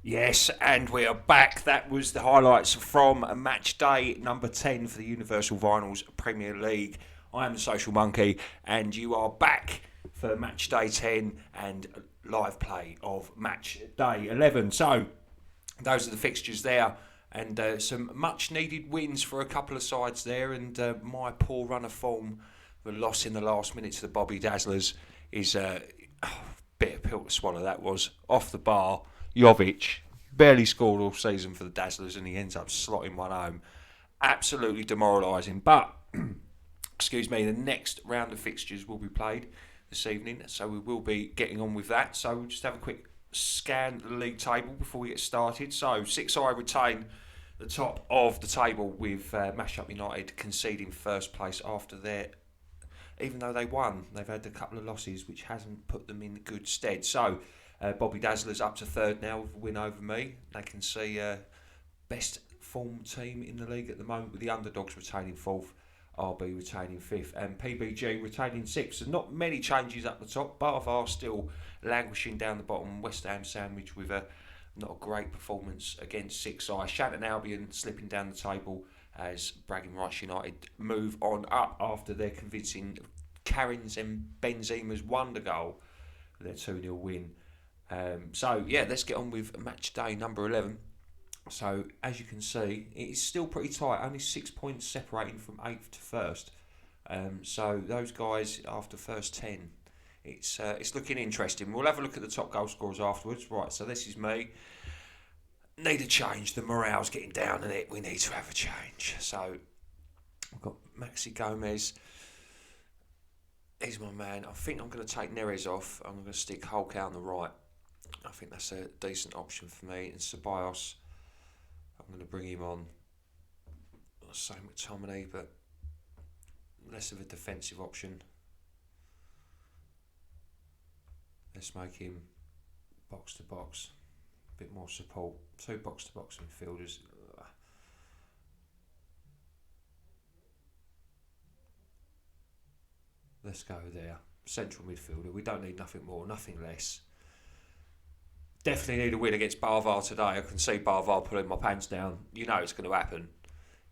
Yes, and we are back. That was the highlights from match day number 10 for the Universal Vinyls Premier League. I am the Social Monkey, and you are back for match day 10 and live play of match day 11. So, those are the fixtures there, and some much needed wins for a couple of sides there. And my poor run of form, the loss in the last minute to the Bobby Dazzlers, is a bit of pill to swallow. That was off the bar. Jovic barely scored all season for the Dazzlers, and he ends up slotting one home. Absolutely demoralising. But, excuse me, the next round of fixtures will be played this evening, so we will be getting on with that. So we'll just have a quick scan the league table before we get started. So SixEye retain the top of the table with Mash-Up United conceding first place after their... Even though they won, they've had a couple of losses which hasn't put them in good stead. So Bobby Dazzlers up to third now with a win over me. They can see best form team in the league at the moment, with the underdogs retaining fourth, RB retaining fifth, and PBG retaining sixth. So not many changes up the top. Barvar still languishing down the bottom. West Ham sandwich with a not a great performance against SixEye. Shannon Albion slipping down the table as Bragging Rights United move on up after their convincing Karin's and Benzema's wonder goal with their 2-0 win. So yeah, let's get on with match day number 11. So as you can see, it is still pretty tight, only 6 points separating from 8th to 1st. So those guys after first 10, it's looking interesting. We'll have a look at the top goal scorers afterwards. Right, so this is me. Need a change. The morale's getting down in it. We need to have a change. So I've got Maxi Gomez. He's my man. I think I'm going to take Neres off. I'm going to stick Hulk out on the right. I think that's a decent option for me. And Ceballos, I'm going to bring him on. Same with McTominay, but less of a defensive option. Let's make him box to box. A bit more support. 2 box to box midfielders. Let's go there. Central midfielder. We don't need nothing more, nothing less. Definitely need a win against Barvar today. I can see Barvar pulling my pants down. You know it's going to happen.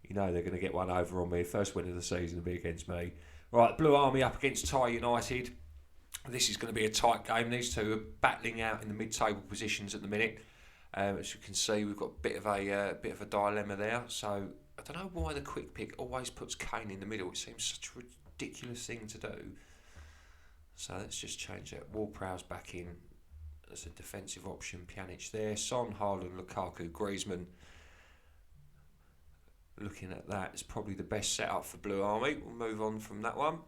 You know they're going to get one over on me. First win of the season will be against me. Right, Blue Army up against Thai United. This is going to be a tight game. These two are battling out in the mid-table positions at the minute. As you can see, we've got a bit of a dilemma there. So I don't know why the quick pick always puts Kane in the middle. It seems such a ridiculous thing to do. So let's just change that. Ward-Prowse back in as a defensive option. Pjanic there. Son, Haaland, Lukaku, Griezmann. Looking at that, it's probably the best setup for Blue Army. We'll move on from that one.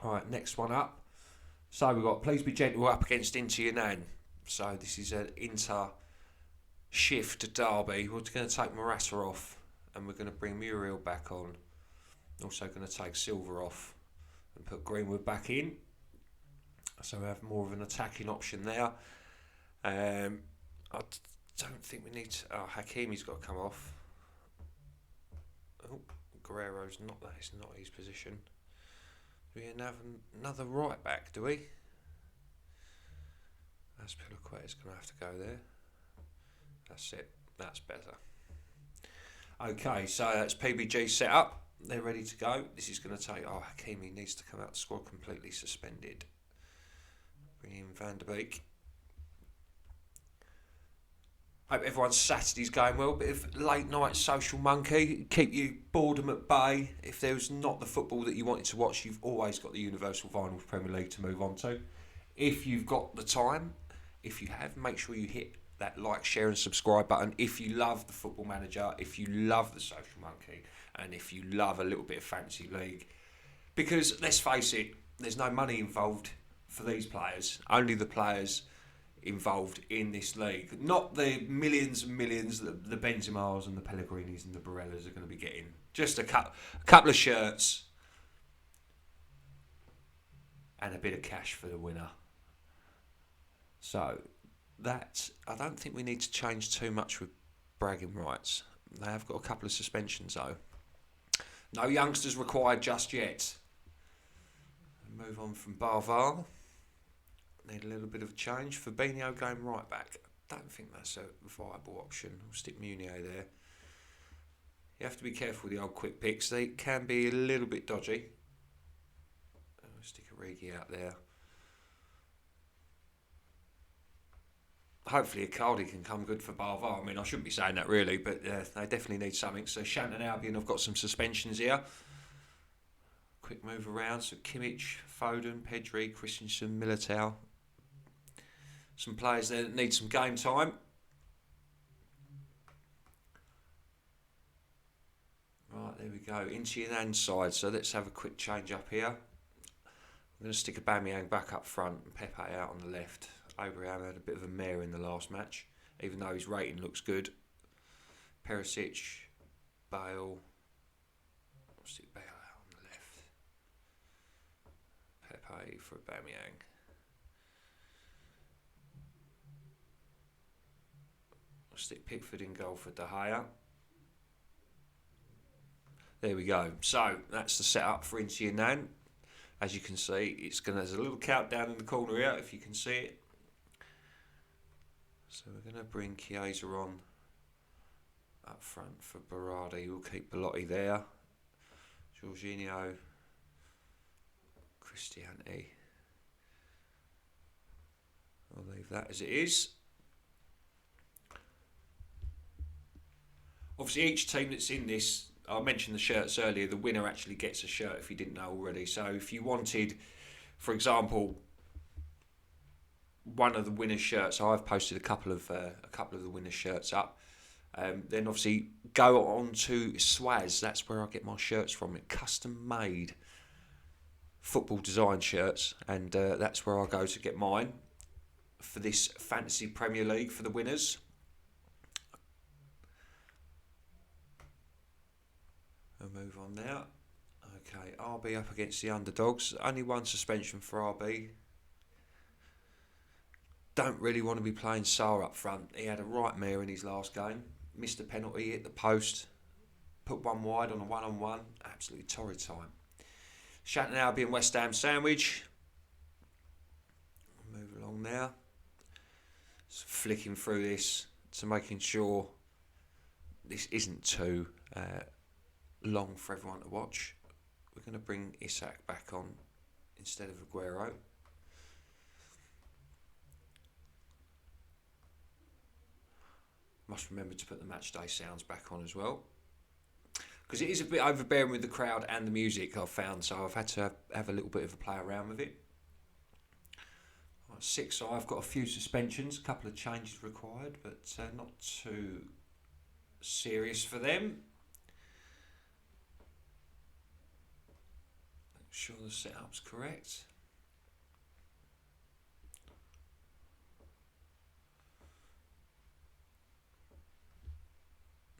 Alright, next one up. So we've got Please Be Gentle up against Inter Yunan. So this is an Inter shift derby. We're going to take Morata off, and we're going to bring Muriel back on. Also going to take Silva off and put Greenwood back in. So we have more of an attacking option there. I don't think we need to... Oh, Hakimi's got to come off. Oh, Guerrero's not... That is not his position. Do we have another right back, do we? Azpilicueta's going to have to go there. That's it. That's better. Okay, so that's PBG set up. They're ready to go. This is going to take... Oh, Hakimi needs to come out. The squad completely suspended. Bring in Van der Beek. Hope everyone's Saturday's going well. Bit of late night social monkey. Keep you boredom at bay. If there's not the football that you wanted to watch, you've always got the Universal Vinyls Premier League to move on to. If you've got the time, if you have, make sure you hit that like, share and subscribe button. If you love the Football Manager, if you love the Social Monkey, and if you love a little bit of Fantasy League. Because, let's face it, there's no money involved for these players. Only the players involved in this league. Not the millions and millions that the Benzemas and the Pellegrinis and the Barellas are going to be getting. Just a couple of shirts and a bit of cash for the winner. So, that, I don't think we need to change too much with bragging rights. They have got a couple of suspensions though. No youngsters required just yet. Move on from Barvar. Need a little bit of change. Fabinho going right back. don't think that's a viable option. I'll stick Munier there. You have to be careful with the old quick picks. They can be a little bit dodgy. I'll stick a Origi out there. Hopefully Icardi can come good for Barvar. I mean, I shouldn't be saying that really, but they definitely need something. So Shannon Albion have got some suspensions here. Quick move around. So Kimmich, Foden, Pedri, Christensen, Militao. Some players there that need some game time. Right, there we go. Into your hand side. So let's have a quick change up here. I'm going to stick Aubameyang back up front and Pepe out on the left. Abraham had a bit of a mare in the last match, even though his rating looks good. Perisic, Bale. I'll stick Bale out on the left. Pepe for Aubameyang. I'll stick Pickford in goal for De Gea. There we go. So that's the setup for Inti and Nan. As you can see, there's a little countdown in the corner here, if you can see it. So we're going to bring Chiesa on up front for Berardi. We'll keep Belotti there. Jorginho, Cristiano. I'll leave that as it is. Obviously, each team that's in this, I mentioned the shirts earlier, the winner actually gets a shirt if you didn't know already. So if you wanted, for example, one of the winners' shirts, I've posted a couple of the winners' shirts up. Then obviously go on to Swaz. That's where I get my shirts from. Custom made football design shirts, and that's where I go to get mine for this Fantasy Premier League for the winners. I'll move on now. Okay, RB up against the underdogs. Only one suspension for RB. Don't really want to be playing Sarr up front. He had a right mare in his last game. Missed a penalty, hit the post. Put one wide on a one-on-one. Absolutely torrid time. Shannon Albion West Ham sandwich. Move along now. Just flicking through this to making sure this isn't too long for everyone to watch. We're going to bring Isak back on instead of Aguero. Must remember to put the Matchday sounds back on as well, because it is a bit overbearing with the crowd and the music, I've found, so I've had to have a little bit of a play around with it. Right, SixEye, I've got a few suspensions, a couple of changes required, but not too serious for them. Make sure the setup's correct.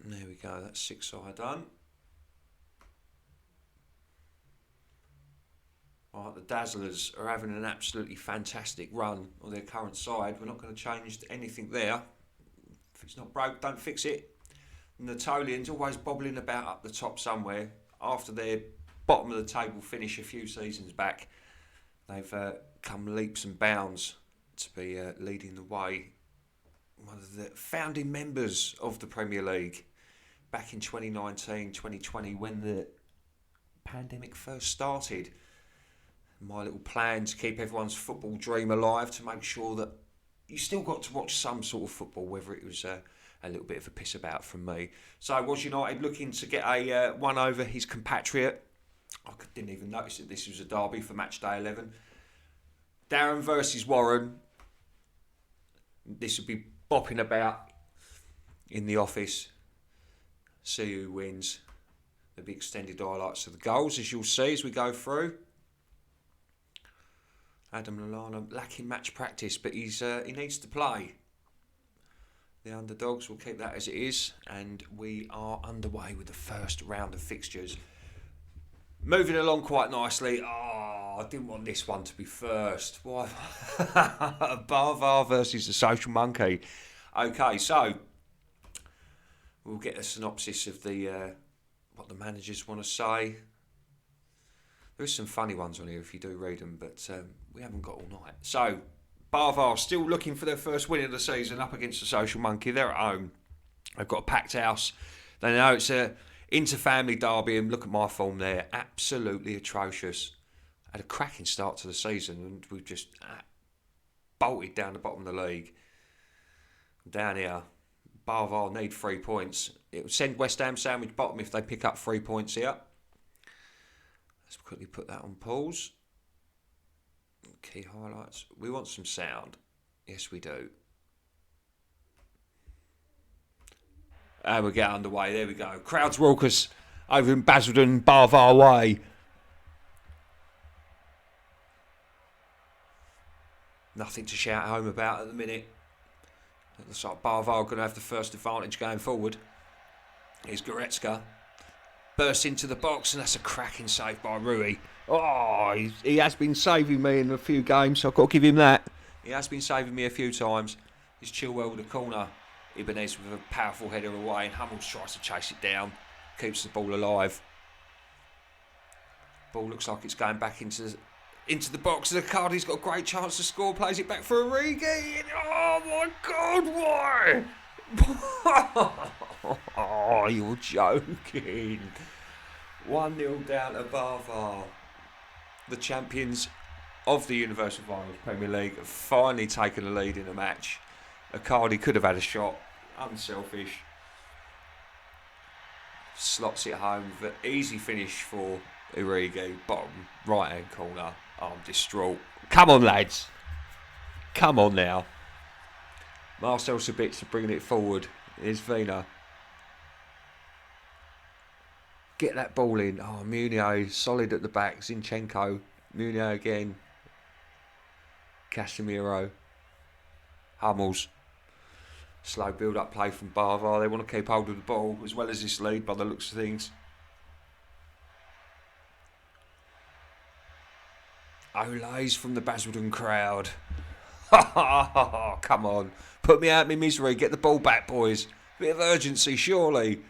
There we go, that's SixEye done. Right, the Dazzlers are having an absolutely fantastic run on their current side. We're not going to change anything there. If it's not broke, don't fix it. And the Natolians always bobbling about up the top somewhere. After their bottom of the table finish a few seasons back, they've come leaps and bounds to be leading the way. One of the founding members of the Premier League back in 2019, 2020, when the pandemic first started. My little plan to keep everyone's football dream alive, to make sure that you still got to watch some sort of football, whether it was a little bit of a piss about from me. So was United looking to get a one over his compatriot. I didn't even notice that this was a derby for Matchday 11. Darren versus Warren. This would be bopping about in the office. See who wins. There'll be extended highlights of the goals, as you'll see as we go through. Adam Lallana lacking match practice, but he needs to play. The underdogs will keep that as it is, and we are underway with the first round of fixtures. Moving along quite nicely. Oh, I didn't want this one to be first. Why? Barvar versus the Social Monkey. Okay, so we'll get a synopsis of the what the managers want to say. There's some funny ones on here if you do read them, but we haven't got all night. So, Barvar still looking for their first win of the season up against the Social Monkey. They're at home. They've got a packed house. They know it's a inter-family derby, and look at my form there. Absolutely atrocious. Had a cracking start to the season, and we've just bolted down the bottom of the league. Down here, Barvar need 3 points. It would send West Ham sandwich bottom if they pick up 3 points here. Let's quickly put that on pause. Key highlights. We want some sound. Yes, we do. And we get underway. There we go. Crowds raucous over in Basildon, Barvar way. Nothing to shout home about at the minute. It looks like Barvar are going to have the first advantage going forward. Here's Goretzka. Bursts into the box, and that's a cracking save by Rui. Oh, he has been saving me in a few games, so I've got to give him that. He has been saving me a few times. He's Chilwell with the corner. Ibanez with a powerful header away, and Hummels tries to chase it down. Keeps the ball alive. Ball looks like it's going back into the box. The Cardi's got a great chance to score. Plays it back for Origi. Oh my God, why? Oh, you're joking. 1-0 down to Barvar. The champions of the Universal Finals Premier League have finally taken the lead in a match. Icardi could have had a shot. Unselfish. Slots it home with an easy finish for Origi. Bottom right hand corner. Oh, I'm distraught. Come on, lads. Come on now. Marcel Sabitzer bringing it forward. Here's Vina. Get that ball in. Oh, Munier solid at the back. Zinchenko. Munier again. Casemiro. Hummels. Slow build-up play from Barvar. They want to keep hold of the ball as well as this lead by the looks of things. Olays from the Basildon crowd. Come on. Put me out of my misery. Get the ball back, boys. Bit of urgency, surely.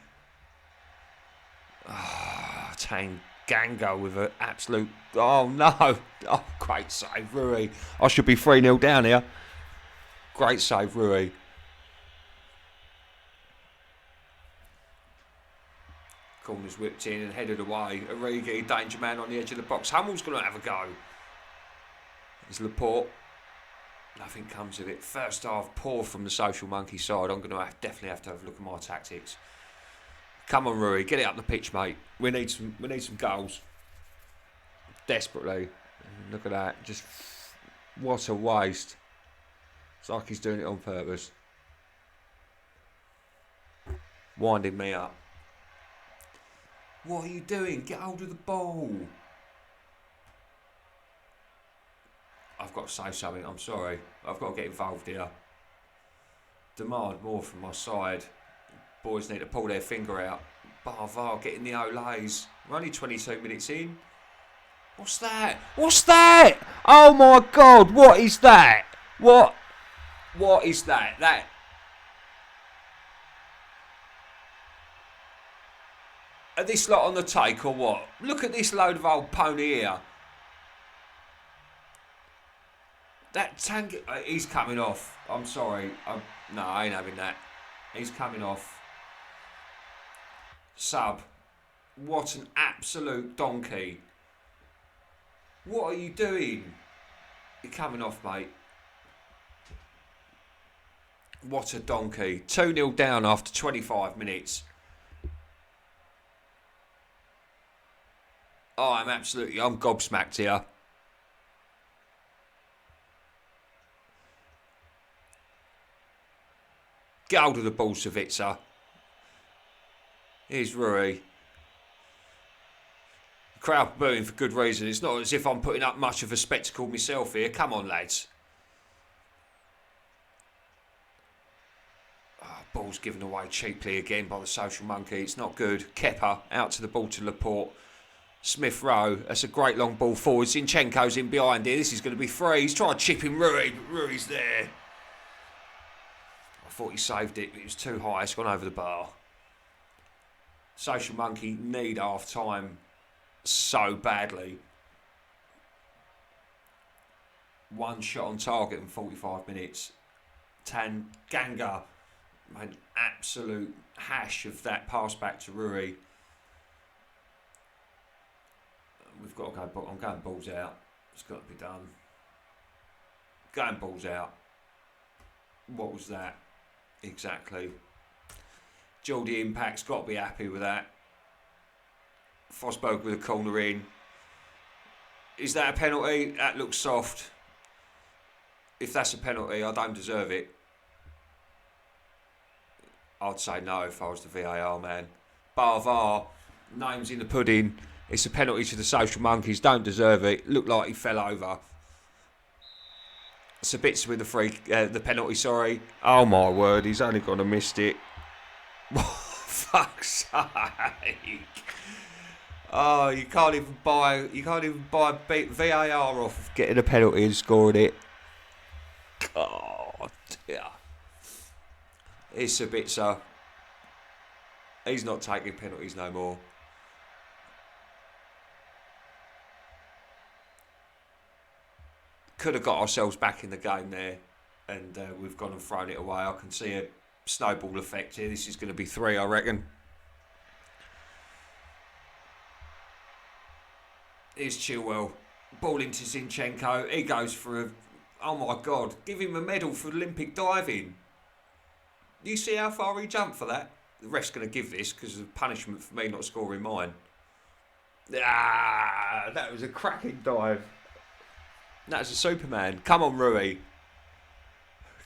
Tanganga with an absolute... Oh, no. Oh, great save, Rui. I should be 3-0 down here. Great save, Rui. Corner's whipped in and headed away. Origi, danger man on the edge of the box. Hummels going to have a go. There's Laporte. Nothing comes of it. First half, poor from the Social Monkey side. I'm going to definitely have to have a look at my tactics. Come on, Rui, get it up the pitch, mate. We need some goals. Desperately. Look at that. Just what a waste. It's like he's doing it on purpose. Winding me up. What are you doing? Get hold of the ball. I've got to say something. I'm sorry. I've got to get involved here. Demand more from my side. Boys need to pull their finger out. Barvar getting the Olays. We're only 22 minutes in. What's that? What's that? Oh my God! What is that? What is that? That. Are this lot on the take or what? Look at this load of old pony here. That tank, he's coming off. I'm sorry. No, I ain't having that. He's coming off. Sub. What an absolute donkey. What are you doing? You're coming off, mate. What a donkey. 2-0 down after 25 minutes. Oh, I'm gobsmacked here. Get hold of the ball, Savitzer. Here's Rui. The crowd booing for good reason. It's not as if I'm putting up much of a spectacle myself here. Come on, lads. Oh, ball's given away cheaply again by the Social Monkey. It's not good. Kepa out to the ball to Laporte. Smith Rowe, that's a great long ball forward. Zinchenko's in behind here. This is going to be free. He's trying to chip in Rui, but Rui's there. I thought he saved it, but it was too high. It's gone over the bar. Social Monkey need half time so badly. one shot on target in 45 minutes. Tanganga made an absolute hash of that pass back to Rui. We've got to go. I'm going balls out. It's got to be done. Going balls out. What was that? Exactly. Geordie Impact's got to be happy with that. Fosberg with a corner in. Is that a penalty? That looks soft. If that's a penalty, I don't deserve it. I'd say no if I was the VAR man. Bar VAR, names in the pudding. It's a penalty to the Social Monkeys. Don't deserve it. Looked like he fell over. Sabitzer with the penalty. Sorry. Oh my word! He's only gone and missed it. Fuck's sake! Oh, you can't even buy VAR off getting a penalty and scoring it. Oh dear. It's Sabitzer. He's not taking penalties no more. Could have got ourselves back in the game there, and we've gone and thrown it away. I can see a snowball effect here. This is going to be 3, I reckon. Here's Chilwell. Ball into Zinchenko. He goes for a... Oh my God. Give him a medal for Olympic diving. You see how far he jumped for that? The ref's going to give this because of punishment for me not scoring mine. Ah, that was a cracking dive. That's a Superman. Come on, Rui.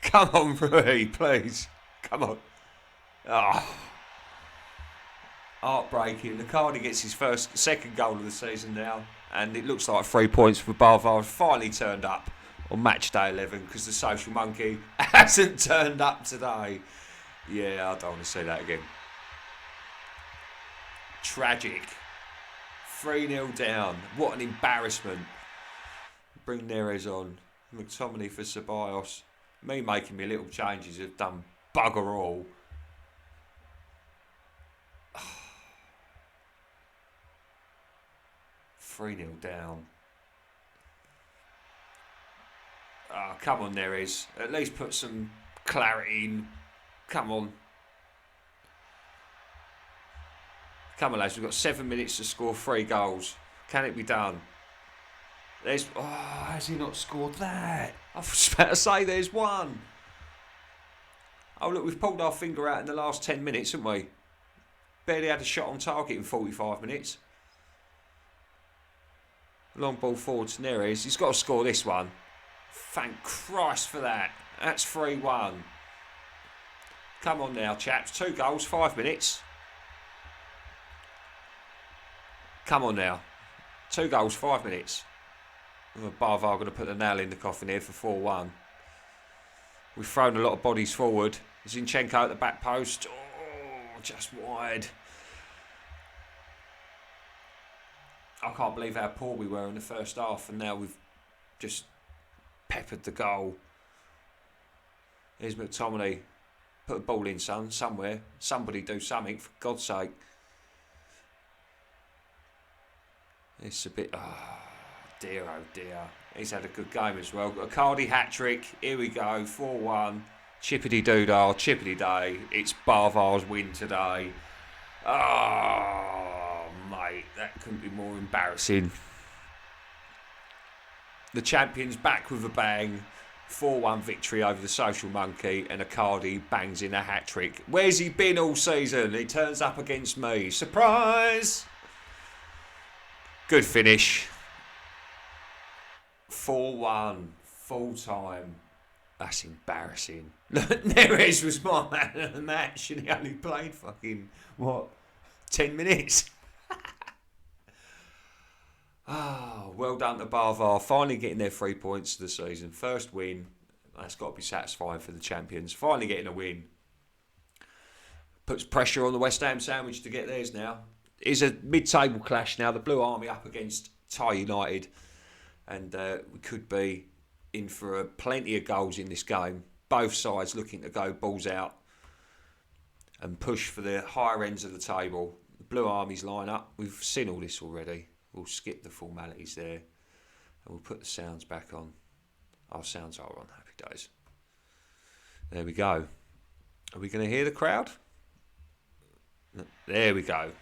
Come on, Rui, please. Come on. Oh. Heartbreaking. Icardi gets his second goal of the season now. And it looks like 3 points for Barvar finally turned up on Matchday 11 because the Social Monkey hasn't turned up today. Yeah, I don't want to see that again. Tragic. 3-0 down. What an embarrassment. Bring Neres on. McTominay for Ceballos. Me making me little changes have done bugger all. Three 0 down. Oh, come on, Neres. At least put some clarity in. Come on. Come on, lads. We've got 7 minutes to score 3 goals. Can it be done? There's... Oh, has he not scored that? I was about to say there's one. Oh, look, we've pulled our finger out in the last 10 minutes, haven't we? Barely had a shot on target in 45 minutes. Long ball forward to Neres. He's got to score this one. Thank Christ for that. That's 3-1. Come on now, chaps. 2 goals, 5 minutes. Come on now. 2 goals, 5 minutes. Barvar going to put the nail in the coffin here for 4-1. We've thrown a lot of bodies forward. Zinchenko at the back post. Oh, just wide. I can't believe how poor we were in the first half, and now we've just peppered the goal. Here's McTominay. Put a ball in, son, somewhere. Somebody do something, for God's sake. It's a bit... Oh dear. He's had a good game as well. Got a Cardi hat-trick. Here we go, 4-1. Chippity-doo-dah, chippity-day. It's Barvar's win today. Oh, mate, that couldn't be more embarrassing. The champions back with a bang. 4-1 victory over the Social Monkey, and Icardi bangs in a hat-trick. Where's he been all season? He turns up against me. Surprise! Good finish. 4-1, full time. That's embarrassing. Neres was my man of the match, and he only played fucking, 10 minutes? Oh, well done to Barvar. Finally getting their 3 points of the season. First win. That's got to be satisfying for the champions. Finally getting a win. Puts pressure on the West Ham sandwich to get theirs now. It's a mid-table clash now. The Blue Army up against Thai United. And we could be in for plenty of goals in this game. Both sides looking to go balls out and push for the higher ends of the table. The Blue Army's line up. We've seen all this already. We'll skip the formalities there. And we'll put the sounds back on. Oh, sounds are on. Happy days. There we go. Are we going to hear the crowd? There we go.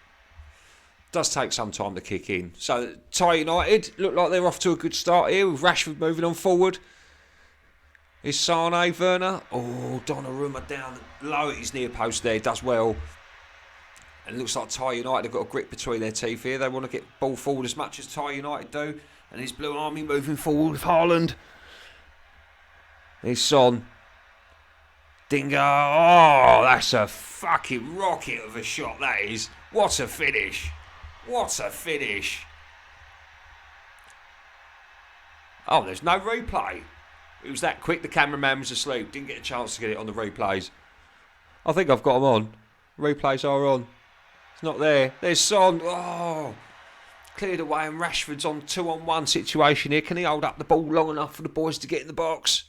Does take some time to kick in. So, Thai United look like they're off to a good start here with Rashford moving on forward. Is Sane, Werner? Oh, Donnarumma down low at his near post there. Does well. And it looks like Thai United have got a grip between their teeth here. They want to get ball forward as much as Thai United do. And his Blue Army moving forward with Haaland. Here's Son. Dingo. Oh, that's a fucking rocket of a shot, that is. What a finish. What a finish. Oh, there's no replay. It was that quick, the cameraman was asleep. Didn't get a chance to get it on the replays. I think I've got them on. Replays are on. It's not there. There's Son. Oh. Cleared away and Rashford's on 2-on-1 situation here. Can he hold up the ball long enough for the boys to get in the box?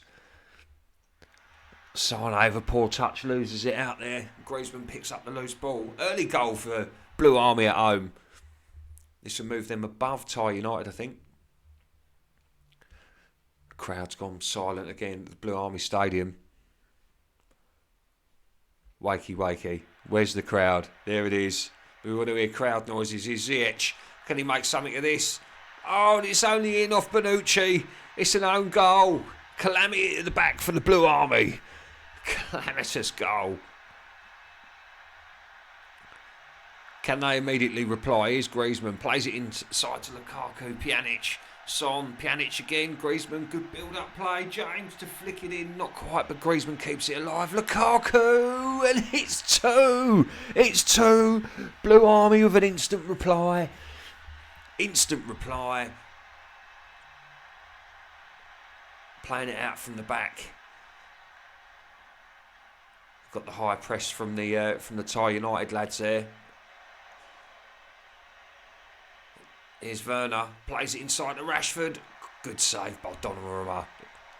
Sane with a poor touch, loses it out there. Griezmann picks up the loose ball. Early goal for Blue Army at home. This will move them above Thai United, I think. The crowd's gone silent again at the Blue Army Stadium. Wakey, wakey. Where's the crowd? There it is. We want to hear crowd noises. Here's Ziyech. Can he make something of this? Oh, it's only in off Bonucci. It's an own goal. Calamity at the back for the Blue Army. Calamitous goal. Can they immediately reply? Here's Griezmann. Plays it inside to Lukaku. Pjanic. Son. Pjanic again. Griezmann. Good build-up play. James to flick it in. Not quite, but Griezmann keeps it alive. Lukaku. And it's 2. It's 2. Blue Army with an instant reply. Instant reply. Playing it out from the back. Got the high press from the Thai United lads there. Here's Werner. Plays it inside to Rashford. Good save by Donnarumma.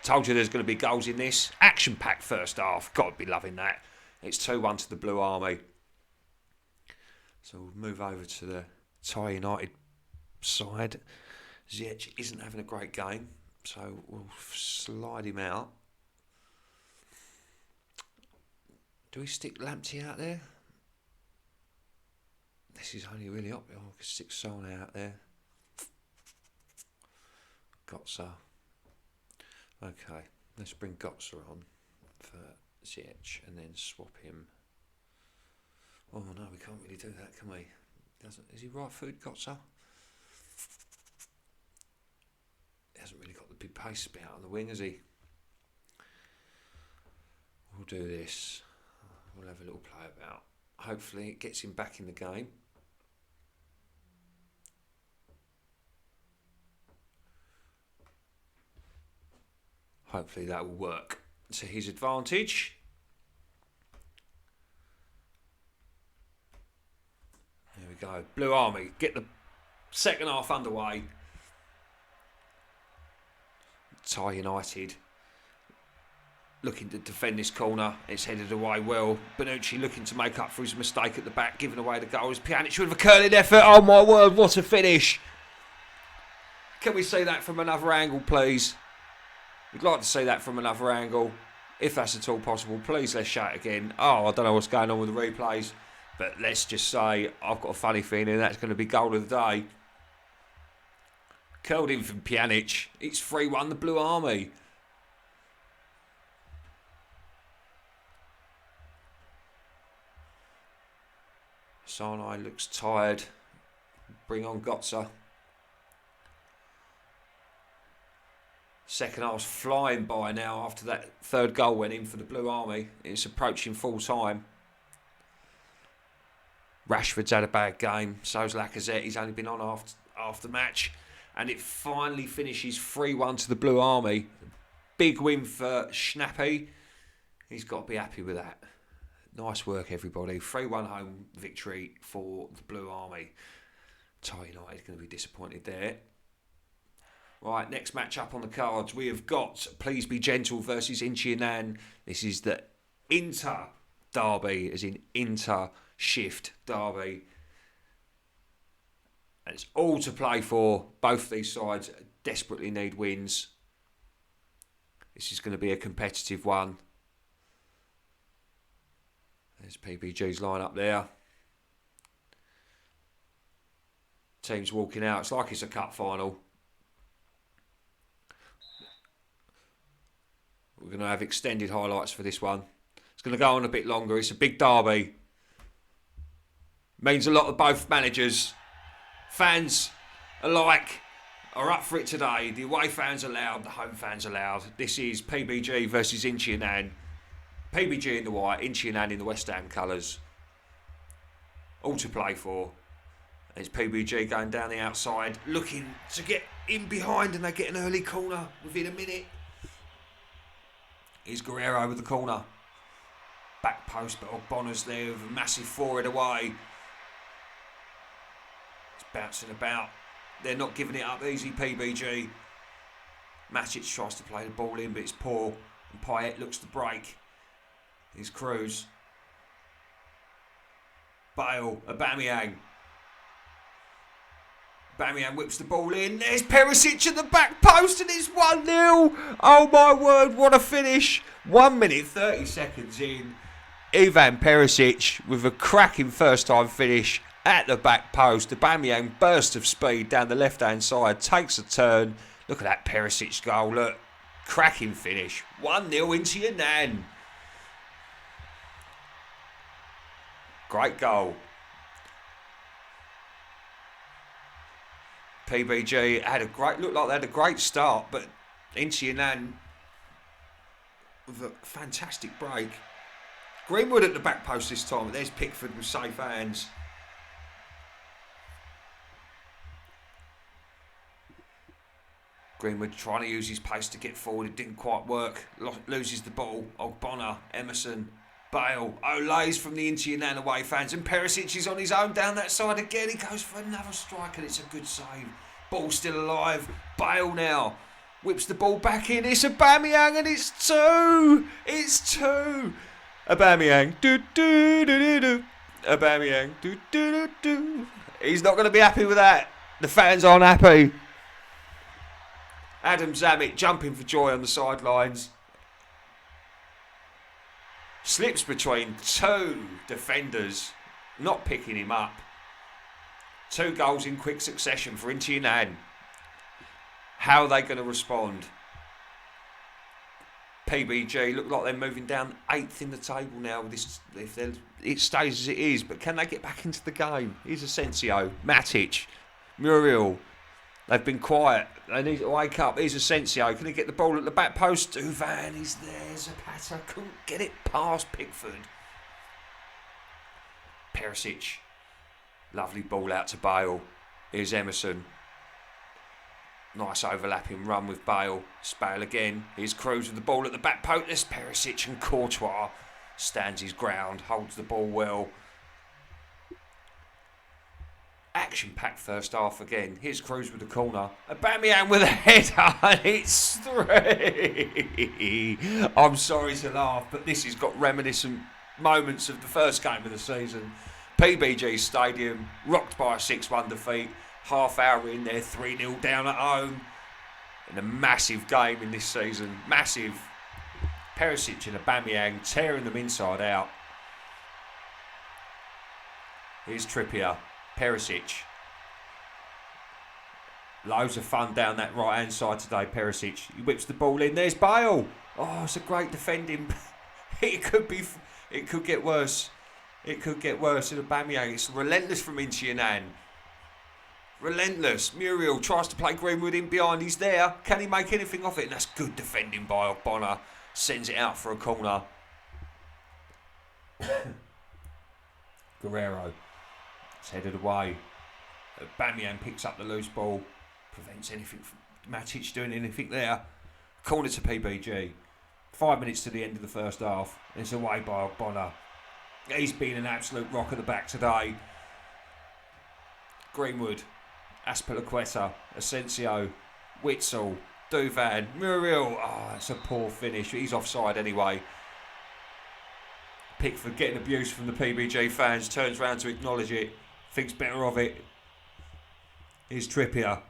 Told you there's going to be goals in this. Action-packed first half. Got to be loving that. It's 2-1 to the Blue Army. So we'll move over to the Thai United side. Ziyech isn't having a great game. So we'll slide him out. Do we stick Lamptey out there? This is only really up. I could stick Sane out there. Götze. Okay, let's bring Götze on for Ziyech and then swap him. Oh no, we can't really do that, can we? Is he right footed, Götze? He hasn't really got the big pace bit out on the wing, has he? We'll do this. We'll have a little play about. Hopefully it gets him back in the game. Hopefully that will work to his advantage. There we go. Blue Army get the second half underway. Thai United looking to defend this corner. It's headed away well. Bonucci looking to make up for his mistake at the back, giving away the goals. Pjanic with a curling effort. Oh my word, what a finish. Can we see that from another angle, please? We'd like to see that from another angle. If that's at all possible, please let's show it again. Oh, I don't know what's going on with the replays, but let's just say I've got a funny feeling that's going to be goal of the day. Curled in from Pjanic. It's 3-1 the Blue Army. Sane looks tired. Bring on Götze. Second half's flying by now after that third goal went in for the Blue Army. It's approaching full time. Rashford's had a bad game. So's Lacazette. He's only been on after match. And it finally finishes 3-1 to the Blue Army. Big win for Schnappy. He's got to be happy with that. Nice work, everybody. 3-1 home victory for the Blue Army. Thai United going to be disappointed there. Right, next match up on the cards. We have got Please Be Gentle versus Incheon. This is the Inter derby, as in Inter Shift derby. And it's all to play for. Both these sides desperately need wins. This is going to be a competitive one. There's PBG's line up there. Teams walking out. It's like it's a cup final. We're going to have extended highlights for this one. It's going to go on a bit longer. It's a big derby. Means a lot of both managers. Fans alike are up for it today. The away fans are loud, the home fans are loud. This is PBG versus Inchi and Ann. PBG in the white, Inchi and Ann in the West Ham colours. All to play for. There's PBG going down the outside, looking to get in behind, and they get an early corner within a minute. Here's Guerrero with the corner. Back post, but Ogbona's there with a massive forward away. It's bouncing about. They're not giving it up easy, PBG. Matic tries to play the ball in, but it's poor. And Payet looks to break. Here's Cruz. Bale, Aubameyang. Aubameyang whips the ball in. There's Perisic at the back post, and it's 1-0. Oh my word, what a finish. 1 minute 30 seconds in. Ivan Perisic with a cracking first time finish at the back post. Aubameyang burst of speed down the left hand side, takes a turn. Look at that Perisic goal, look. Cracking finish. 1-0 into your nan. Great goal. PBG had a great, looked like they had a great start, but Inchi and Ann with a fantastic break. Greenwood at the back post this time, but there's Pickford with safe hands. Greenwood trying to use his pace to get forward, it didn't quite work. Loses the ball. Ogbonna, Emerson, Bale, Olays from the Inchi and Ann away fans, and Perisic is on his own down that side again. He goes for another strike, and it's a good save. Ball still alive. Bale now whips the ball back in. It's Aubameyang, and it's 2. It's 2. Aubameyang, do do do do do. Aubameyang, do do do do. He's not going to be happy with that. The fans aren't happy. Adam Zammit jumping for joy on the sidelines. Slips between 2 defenders, not picking him up. 2 goals in quick succession for Inchi and Ann. How are they going to respond? PBG look like they're moving down 8th in the table now. If it stays as it is, but can they get back into the game? Here's Asensio, Matic, Muriel. They've been quiet. They need to wake up. Here's Asensio. Can he get the ball at the back post? Duvan is there. Zapata couldn't get it past Pickford. Perisic. Lovely ball out to Bale. Here's Emerson. Nice overlapping run with Bale. Bale again. Here's Cruz with the ball at the back post. There's Perisic, and Courtois stands his ground. Holds the ball well. Action-packed first half again. Here's Cruz with the corner. Aubameyang with a header, and it's 3. I'm sorry to laugh, but this has got reminiscent moments of the first game of the season. PBG Stadium, rocked by a 6-1 defeat. Half hour in there, 3-0 down at home. In a massive game in this season. Massive. Perisic and Aubameyang tearing them inside out. Here's Trippier. Perisic. Loads of fun down that right hand side today, Perisic. He whips the ball in. There's Bale. Oh, it's a great defending. It could get worse. It could get worse in Aubameyang. It's relentless from Inchi and Ann. Relentless. Muriel tries to play Greenwood in behind. He's there. Can he make anything of it? And that's good defending by Ogbonna. Sends it out for a corner. Guerrero. It's headed away. Aubameyang picks up the loose ball. Prevents anything from Matic doing anything there. Corner to PBG. 5 minutes to the end of the first half. It's away by Ogbonna. He's been an absolute rock at the back today. Greenwood. Aspilicueta. Asensio. Witsel. Duvan. Muriel. Oh, it's a poor finish. He's offside anyway. Pickford getting abuse from the PBG fans. Turns round to acknowledge it. Thinks better of it. Here's Trippier.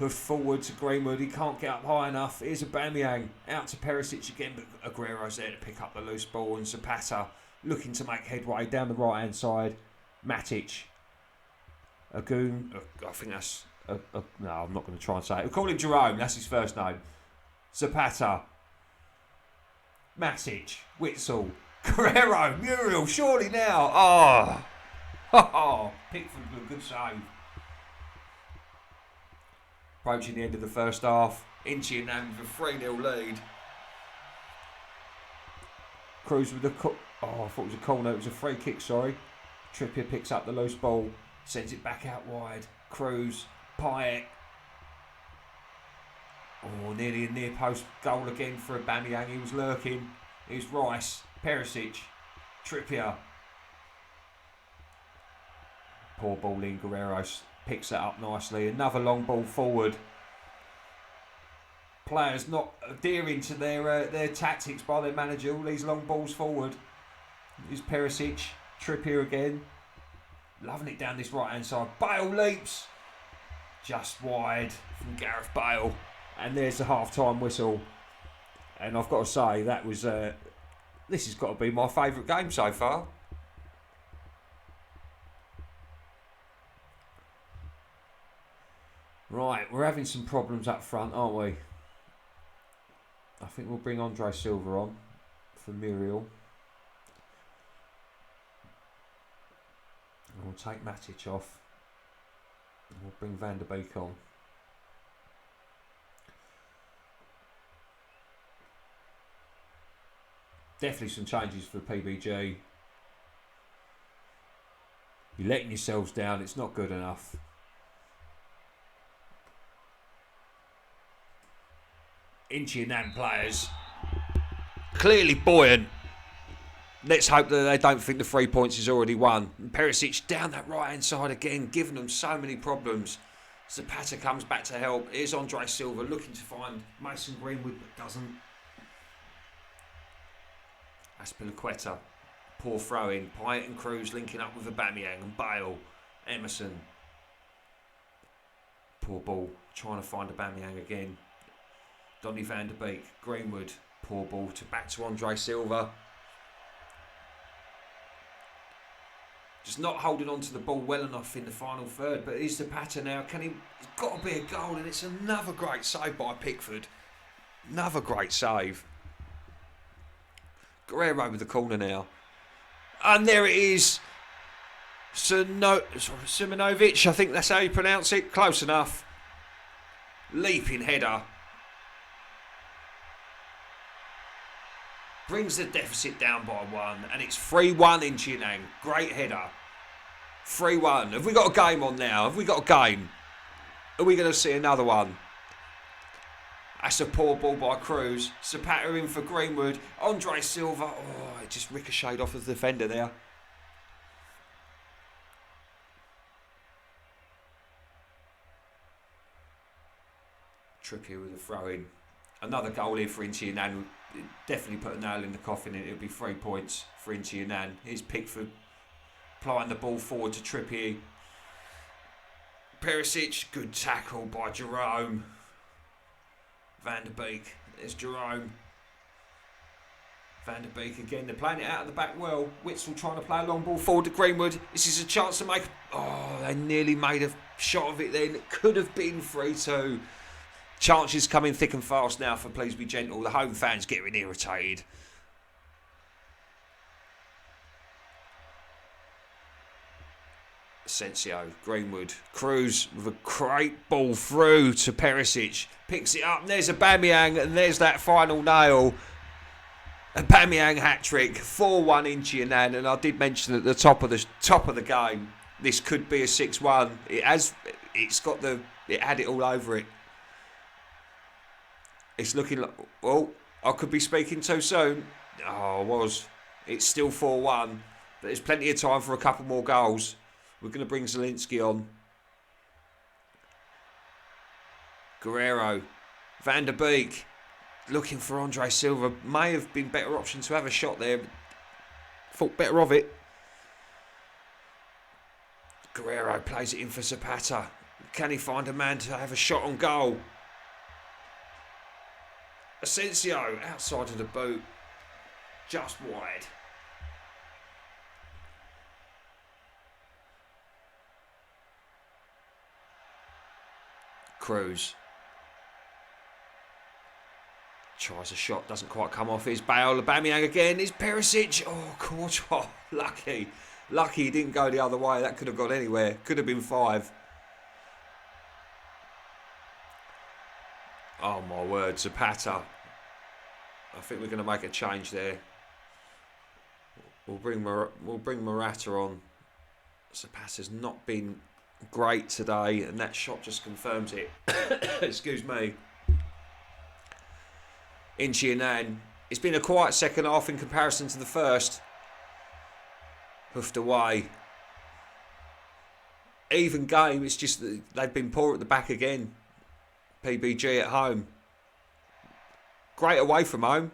hoof forward to Greenwood. He can't get up high enough. Here's Aubameyang out to Perisic again, but Aguero's there to pick up the loose ball, and Zapata looking to make headway down the right hand side. Matic, Agoon. I think that's no. I'm not going to try and say it. We'll call him Jerome. That's his first name. Zapata, Matic, Witsel, Guerrero, Muriel. Surely now. Pickford with a good save. Approaching the end of the first half. Inchi and Nam with a 3-0 lead. Cruz with a I thought it was a corner. It was a free kick, sorry. Trippier picks up the loose ball. Sends it back out wide. Cruz, Payet. Nearly a near post goal again for Aubameyang. He was lurking. Here's Rice, Perisic, Trippier. Poor ball in. Guerrero picks that up nicely. Another long ball forward. Players not adhering to their tactics by their manager. All these long balls forward. Here's Perisic, Trippier again. Loving it down this right hand side. Bale leaps. Just wide from Gareth Bale. And there's the half time whistle. And I've got to say, that was this has got to be my favourite game so far. Right, we're having some problems up front, aren't we? I think we'll bring Andre Silva on for Muriel. And we'll take Matic off. And we'll bring Van der Beek on. Definitely some changes for PBG. You're letting yourselves down, it's not good enough. Inchi and Nam players clearly buoyant. Let's hope that they don't think the 3 points is already won. And Perisic down that right hand side again, giving them so many problems. Zapata comes back to help. Here's Andre Silva looking to find Mason Greenwood, but doesn't. Aspilicueta, poor throw in. Payet and Cruz linking up with Aubameyang and Bale, Emerson. Poor ball, trying to find Aubameyang again. Donny van der Beek, Greenwood, poor ball back to Andre Silva. Just not holding on to the ball well enough in the final third, but he's the pattern now. It's got to be a goal, and it's another great save by Pickford. Another great save. Guerrero with the corner now. And there it is. Simonovic, I think that's how you pronounce it. Close enough. Leaping header. Brings the deficit down by 1, and it's 3-1 in Chinang. Great header. 3-1. Have we got a game on now? Have we got a game? Are we going to see another one? That's a poor ball by Cruz. Zapata in for Greenwood. Andre Silva. Oh, it just ricocheted off of the defender there. Trippier with a throw in. Another goal here for Inti Anan. Definitely put a nail in the coffin. It'll be 3 points for Inti Anan. Here's Pickford applying the ball forward to Trippier. Perisic, good tackle by Jerome. Van der Beek, there's Jerome. Van der Beek again, they're playing it out of the back well. Witsel trying to play a long ball forward to Greenwood. This is a chance to make... Oh, they nearly made a shot of it then. It could have been 3-2. Chances coming thick and fast now for Please Be Gentle. The home fans getting irritated. Asensio, Greenwood, Cruz with a great ball through to Perisic. Picks it up, and there's Aubameyang, and there's that final nail. Aubameyang hat-trick, 4-1 in Chianan, and I did mention at the top of the game, this could be a 6-1. It had it all over it. It's looking like, well, I could be speaking too soon. Oh, I was. It's still 4-1, but there's plenty of time for a couple more goals. We're going to bring Zielinski on. Guerrero. Van der Beek. Looking for Andre Silva. May have been better option to have a shot there. But thought better of it. Guerrero plays it in for Zapata. Can he find a man to have a shot on goal? Asensio outside of the boot. Just wide. Cruz. Tries a shot, doesn't quite come off. It's Bale, Aubameyang again. It's Perisic. Oh, Courtois. Lucky. Lucky he didn't go the other way. That could have gone anywhere. Could have been 5. Oh, my word. Zapata. I think we're going to make a change there. We'll bring Morata on. Zapata's not been great today, and that shot just confirms it. Excuse me. Inchianan. It's been a quiet second half in comparison to the first. Hoofed away. Even game, it's just that they've been poor at the back again. PBG at home. Great away from home.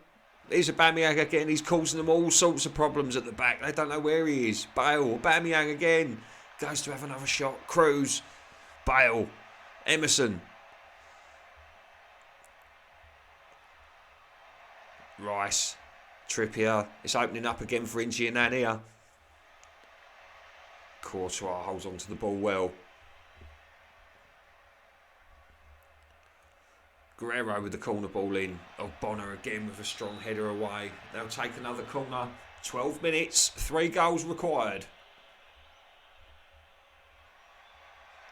Here's Aubameyang again. He's causing them all sorts of problems at the back. They don't know where he is. Bale. Aubameyang again. Goes to have another shot. Cruz. Bale. Emerson. Rice. Trippier. It's opening up again for Inchianan here. Courtois holds on to the ball well. Guerrero with the corner ball in. Oh, Bonner again with a strong header away. They'll take another corner. 12 minutes. 3 goals required.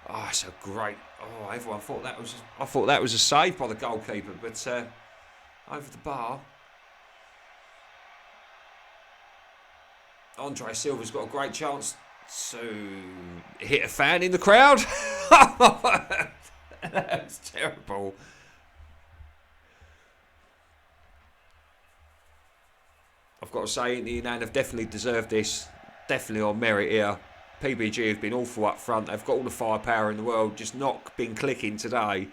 Oh, it's a great... Oh, everyone thought that was... I thought that was a save by the goalkeeper, but over the bar. Andre Silva's got a great chance to hit a fan in the crowd. That's terrible. I've got to say, Inchianan have definitely deserved this. Definitely on merit here. PBG have been awful up front. They've got all the firepower in the world, just not been clicking today.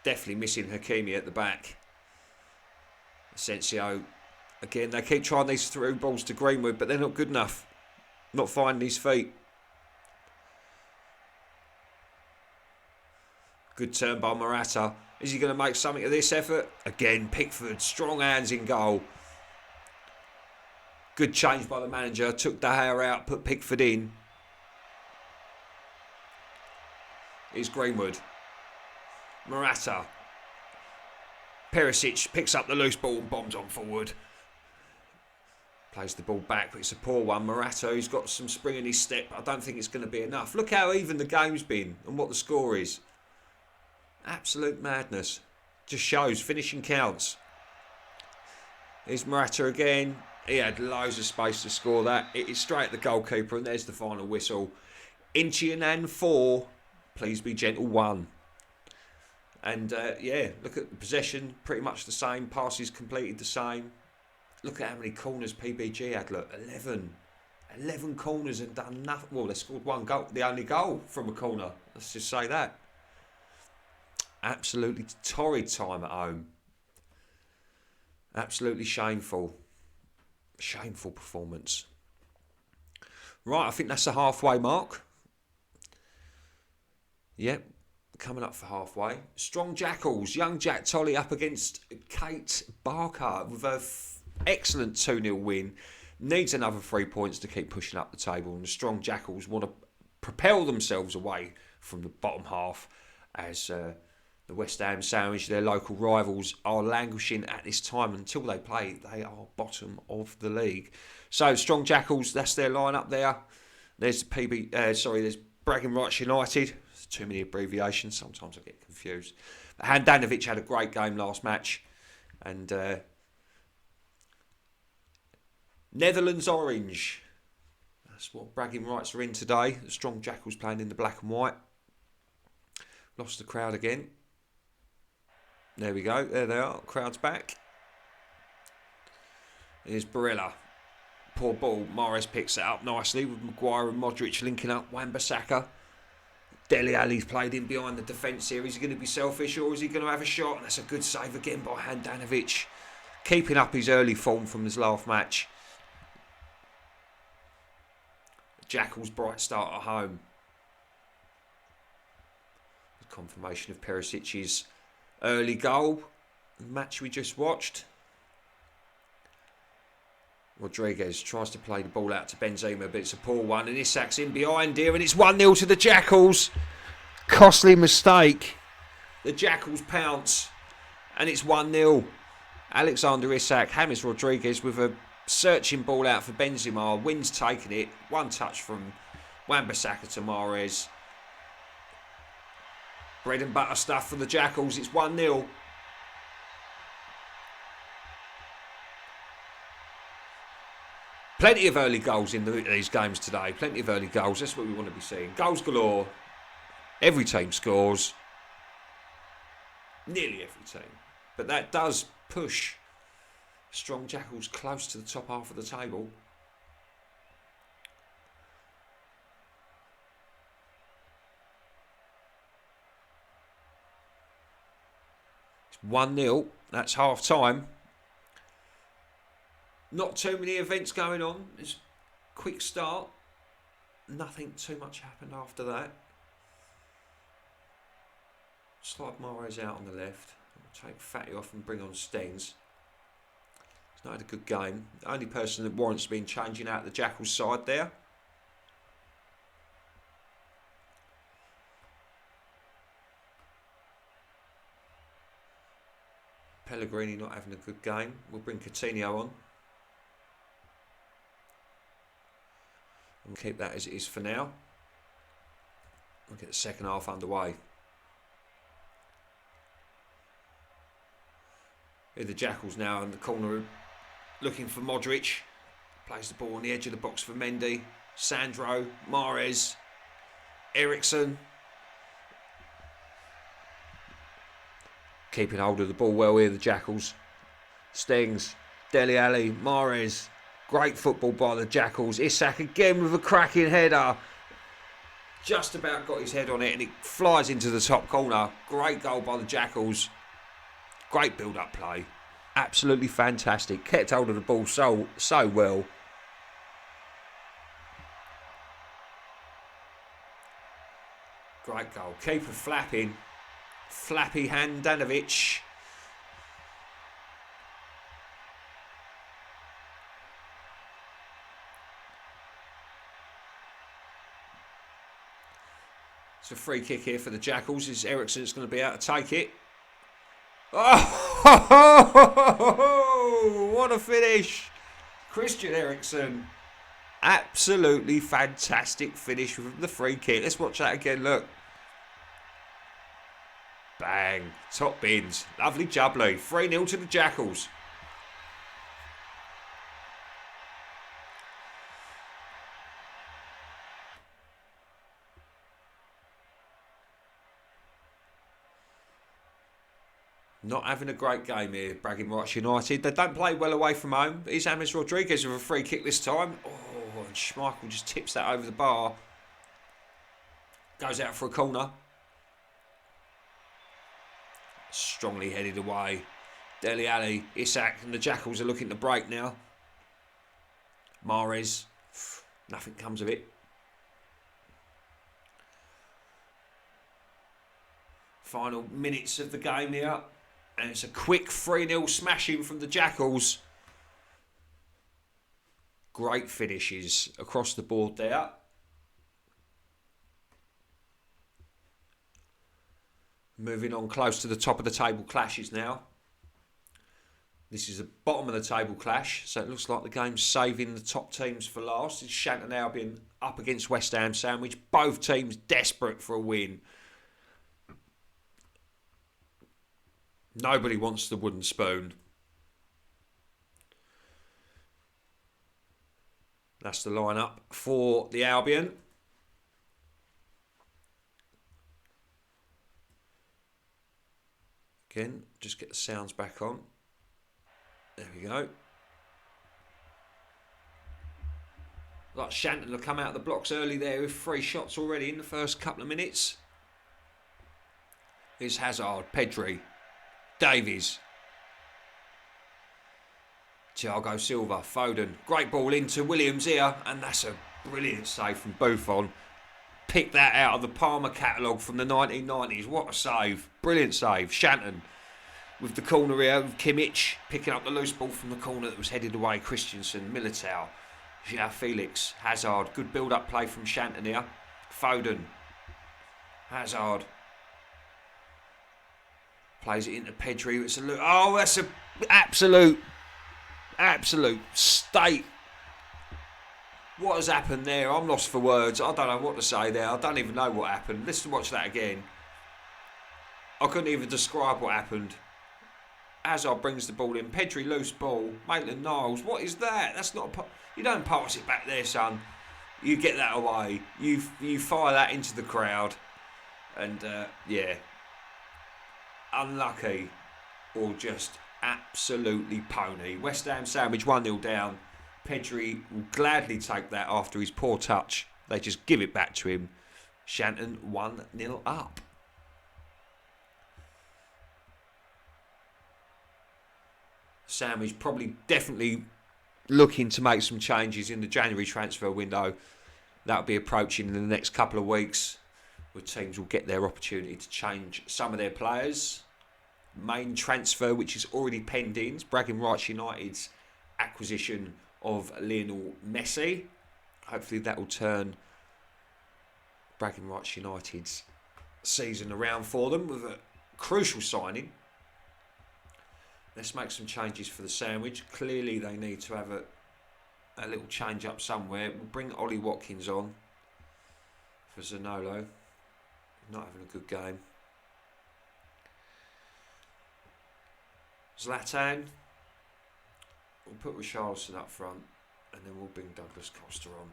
Definitely missing Hakimi at the back. Asensio. Again, they keep trying these through balls to Greenwood, but they're not good enough. Not finding his feet. Good turn by Morata. Is he going to make something of this effort? Again, Pickford. Strong hands in goal. Good change by the manager. Took De Gea out, put Pickford in. Here's Greenwood. Morata. Perisic picks up the loose ball and bombs on forward. Plays the ball back, but it's a poor one. Morata, he's got some spring in his step. I don't think it's going to be enough. Look how even the game's been and what the score is. Absolute madness. Just shows finishing counts. Here's Morata again. He had loads of space to score that. It is straight at the goalkeeper, and there's the final whistle. Inchianan 4. Please be gentle 1. And yeah, look at the possession, pretty much the same. Passes completed the same. Look at how many corners PBG had. Look, 11. 11 corners and done nothing. Well, they scored 1 goal, the only goal from a corner. Let's just say that. Absolutely torrid time at home. Absolutely shameful. Shameful performance. Right, I think that's the halfway mark. Yep, coming up for halfway. Strong Jackals. Young Jack Tolley up against Kate Barker with an excellent 2-0 win. Needs another 3 points to keep pushing up the table. And the Strong Jackals want to propel themselves away from the bottom half as... the West Ham Sandwich, their local rivals, are languishing at this time. Until they play, they are bottom of the league. So, Strong Jackals, that's their line-up there. There's there's Bragging Rights United. There's too many abbreviations. Sometimes I get confused. But Handanovic had a great game last match. And Netherlands Orange. That's what Bragging Rights are in today. The Strong Jackals playing in the black and white. Lost the crowd again. There we go. There they are. Crowd's back. Here's Barilla. Poor ball. Morris picks it up nicely with Maguire and Modric linking up. Wan-Bissaka. Dele Alli's played in behind the defence here. Is he going to be selfish or is he going to have a shot? And that's a good save again by Handanovic. Keeping up his early form from his last match. Jackals' bright start at home. The confirmation of Perisic's early goal. The match we just watched. Rodriguez tries to play the ball out to Benzema, but it's a poor one. And Isak's in behind here, and it's 1-0 to the Jackals. Costly mistake. The Jackals pounce, and it's 1-0. Alexander Isak, James Rodriguez with a searching ball out for Benzema. Wins taking it. One touch from Wan-Bissaka to Mahrez. Bread and butter stuff for the Jackals. It's 1-0. Plenty of early goals in these games today. Plenty of early goals. That's what we want to be seeing. Goals galore. Every team scores. Nearly every team. But that does push strong Jackals close to the top half of the table. It's 1-0. That's half time. Not too many events going on. It's a quick start. Nothing too much happened after that. Slide Mahrez out on the left. I'll take Fatty off and bring on Stengs. He's not had a good game. The only person that warrants being changing out the Jackals side there. Pellegrini not having a good game. We'll bring Coutinho on. And keep that as it is for now. We'll get the second half underway. Here the Jackals now in the corner looking for Modric. Plays the ball on the edge of the box for Mendy. Sandro, Mahrez, Eriksson. Keeping hold of the ball well here, the Jackals. Stengs, Dele Alli, Mahrez. Great football by the Jackals. Isak again with a cracking header. Just about got his head on it and it flies into the top corner. Great goal by the Jackals. Great build-up play. Absolutely fantastic. Kept hold of the ball so well. Great goal. Keeper flapping. Flappy Handanovic. It's a free kick here for the Jackals. Is Eriksson's going to be able to take it? Oh, what a finish. Christian Eriksen. Absolutely fantastic finish with the free kick. Let's watch that again, look. Bang. Top bins. Lovely jubbly. 3-0 to the Jackals. Not having a great game here, bragging rights United. They don't play well away from home. Here's James Rodriguez with a free kick this time. Oh, and Schmeichel just tips that over the bar. Goes out for a corner. Strongly headed away. Dele Alli, Isak, and the Jackals are looking to break now. Mahrez. Nothing comes of it. Final minutes of the game here. And it's a quick 3-0 smashing from the Jackals. Great finishes across the board there. Moving on close to the top of the table clashes now. This is the bottom of the table clash. So it looks like the game's saving the top teams for last. It's Shanton Albion up against West Ham Sandwich. Both teams desperate for a win. Nobody wants the wooden spoon. That's the lineup for the Albion. Again, just get the sounds back on. There we go. Like Shanton will come out of the blocks early there with 3 shots already in the first couple of minutes. Here's Hazard, Pedri, Davies, Thiago Silva, Foden. Great ball into Williams here, and that's a brilliant save from Buffon. Picked that out of the Palmer catalogue from the 1990s. What a save. Brilliant save. Shanton with the corner here, with Kimmich picking up the loose ball from the corner that was headed away. Christensen, Militao, João Felix, Hazard. Good build-up play from Shanton here. Foden, Hazard. Plays it into Pedri. It's a look. Oh, that's an absolute state. What has happened there? I'm lost for words. I don't know what to say there. I don't even know what happened. Let's watch that again. I couldn't even describe what happened. Hazard brings the ball in. Pedri loose ball. Maitland-Niles. What is that? That's not. You don't pass it back there, son. You get that away. You fire that into the crowd. And yeah. Unlucky, or just absolutely pony. West Ham sandwich 1-0 down. Pedri will gladly take that after his poor touch. They just give it back to him. Shanton 1-0 up. Sandwich probably definitely looking to make some changes in the January transfer window. That'll be approaching in the next couple of weeks, where teams will get their opportunity to change some of their players. Main transfer, which is already pending, is Bragging Rights United's acquisition of Lionel Messi. Hopefully that will turn Bragging Rights United's season around for them with a crucial signing. Let's make some changes for the sandwich. Clearly they need to have a little change up somewhere. We'll bring Ollie Watkins on for Zanolo. Not having a good game. Zlatan. We'll put Richarlison up front, and then we'll bring Douglas Costa on.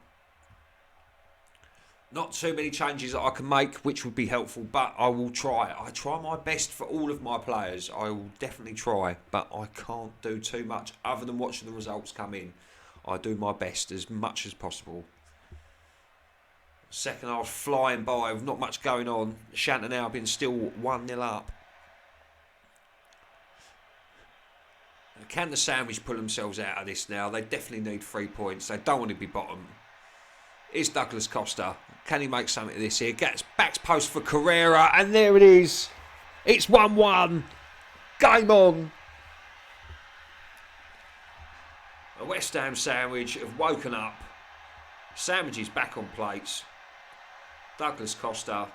Not too many changes that I can make, which would be helpful, but I will try. I try my best for all of my players. I will definitely try, but I can't do too much other than watching the results come in. I do my best as much as possible. Second half flying by with not much going on. Shanton Albion still 1-0 up. Can the Sandwich pull themselves out of this now? They definitely need 3 points. They don't want to be bottom. It's Douglas Costa. Can he make something of this here? Gets back post for Carrera, and there it is. It's 1-1. Game on. A West Ham Sandwich have woken up. Sandwich is back on plates. Douglas Costa.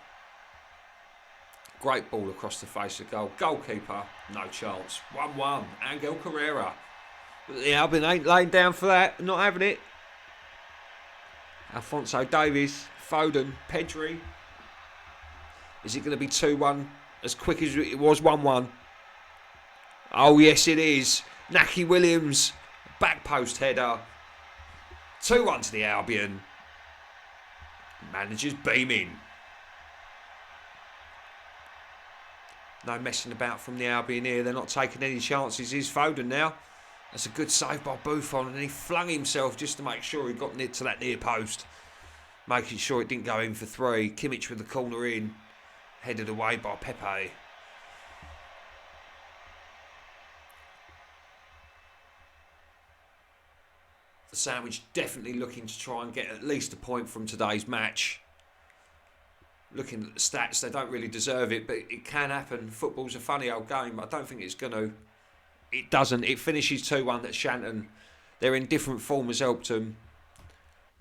Great ball across the face of goal. Goalkeeper, no chance. 1-1. Angel Carrera. The Albion ain't laying down for that. Not having it. Alphonso Davies, Foden, Pedri. Is it going to be 2-1 as quick as it was 1-1? Oh, yes, it is. Naki Williams, back post header. 2-1 to the Albion. Managers beaming. No messing about from the Albion here. They're not taking any chances. Here's Foden now. That's a good save by Buffon, and he flung himself just to make sure he got to that near post, making sure it didn't go in for 3. Kimmich with the corner in, headed away by Pepe. The Sandwich definitely looking to try and get at least a point from today's match. Looking at the stats, they don't really deserve it, but it can happen. Football's a funny old game, but I don't think it's going to. It doesn't. It finishes 2-1 at Shanton. They're in different form has helped them.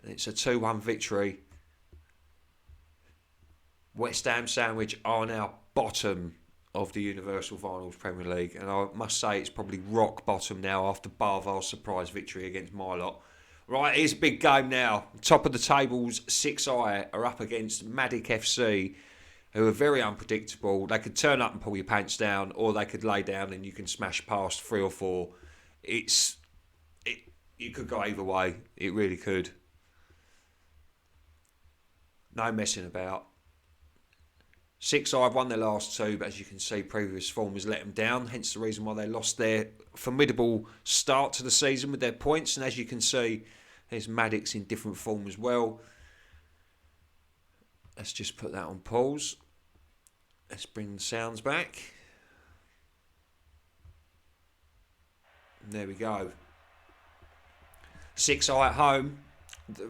It's a 2-1 victory. West Ham Sandwich are now bottom of the Universal Finals Premier League, and I must say it's probably rock bottom now after Barval's surprise victory against Mylot. Right, here's a big game now. Top of the tables, SixEye are up against Matic FC, who are very unpredictable. They could turn up and pull your pants down, or they could lay down and you can smash past 3 or 4. It could go either way. It really could. No messing about. SixEye have won their last 2, but as you can see, previous form has let them down. Hence the reason why they lost their formidable start to the season with their points. And as you can see, There's Maddox in different form as well. Let's just put that on pause. Let's bring the sounds back. And there we go. SixEye at home.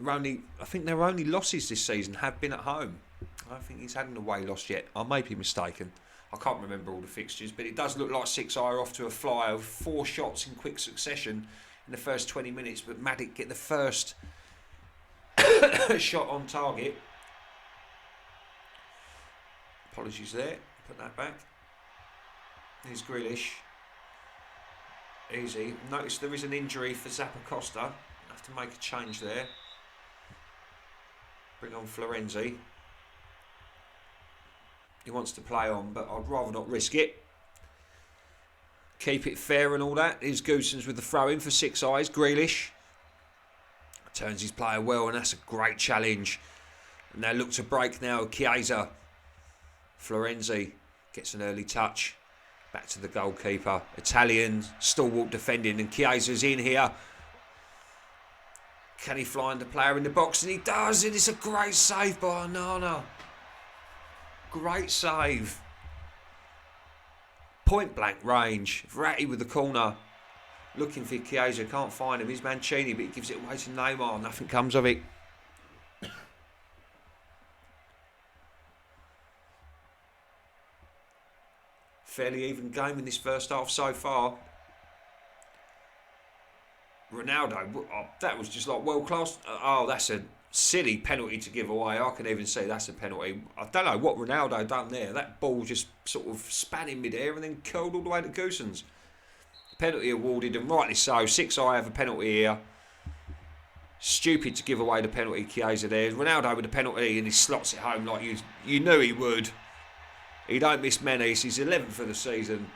I think their only losses this season have been at home. I don't think he's had an away loss yet. I may be mistaken. I can't remember all the fixtures, but it does look like SixEye are off to a flyer of 4 shots in quick succession in the first 20 minutes. But Maddox get the first shot on target. Apologies there. Put that back. Here's Grealish. Easy. Notice there is an injury for Zappacosta. Have to make a change there. Bring on Florenzi. He wants to play on, but I'd rather not risk it. Keep it fair and all that. Here's Goosens with the throw-in for SixEye. Grealish. Turns his player well, and that's a great challenge. And they look to break now. Chiesa. Florenzi gets an early touch. Back to the goalkeeper. Italian, stalwart defending, and Chiesa's in here. Can he find the player in the box? And he does, and it's a great save by Onana. Great save. Point blank range. Verratti with the corner. Looking for Chiesa, can't find him. He's Mancini, but he gives it away to Neymar. Nothing comes of it. Fairly even game in this first half so far. Ronaldo, that was just like world class. Oh, that's a silly penalty to give away. I can even say that's a penalty. I don't know what Ronaldo done there. That ball just sort of span in midair and then curled all the way to Goosens. Penalty awarded, and rightly so. SixEye have a penalty here. Stupid to give away the penalty, Chiesa there. Ronaldo with the penalty, and he slots it home like you knew he would. He don't miss many. He's 11th for the season.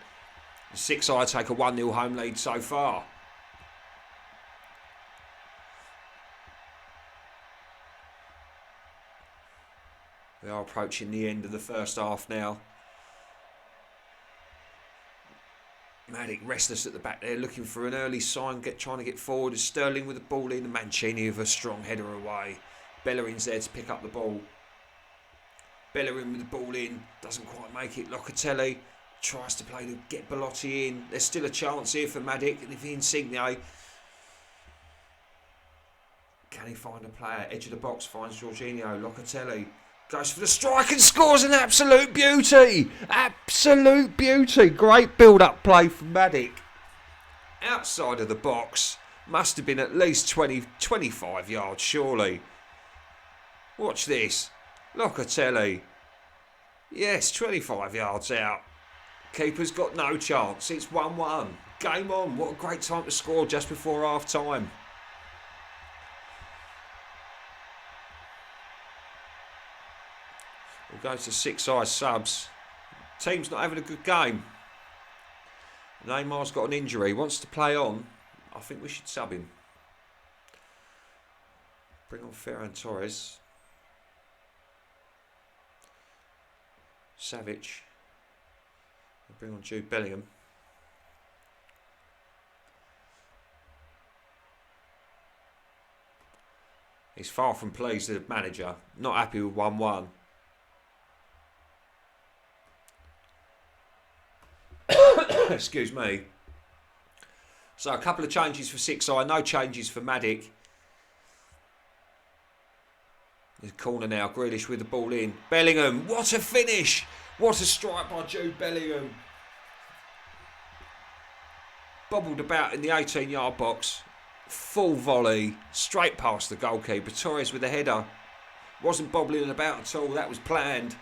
SixEye take a 1-0 home lead so far. We are approaching the end of the first half now. Maddox restless at the back there, looking for an early sign, trying to get forward. It's Sterling with the ball in, and Mancini with a strong header away. Bellerin's there to pick up the ball. Bellerin with the ball in, doesn't quite make it. Locatelli tries to play to get Belotti in. There's still a chance here for Maddox, and if he Insigne, can he find a player? Edge of the box, finds Jorginho. Locatelli goes for the strike and scores an absolute beauty. Absolute beauty. Great build-up play from Maddox. Outside of the box. Must have been at least 25 yards, surely. Watch this. Locatelli. Yes, 25 yards out. Keeper's got no chance. It's 1-1. Game on. What a great time to score just before half-time. We'll go to SixEye subs. Team's not having a good game. Neymar's got an injury. Wants to play on. I think we should sub him. Bring on Ferran Torres. Savic. Bring on Jude Bellingham. He's far from pleased with the manager. Not happy with 1-1. Excuse me. So a couple of changes for SixEye, no changes for Maddox. There's a corner now. Grealish with the ball in. Bellingham, what a finish! What a strike by Jude Bellingham. Bobbled about in the 18-yard box. Full volley, straight past the goalkeeper. Torres with the header. Wasn't bobbling about at all, that was planned.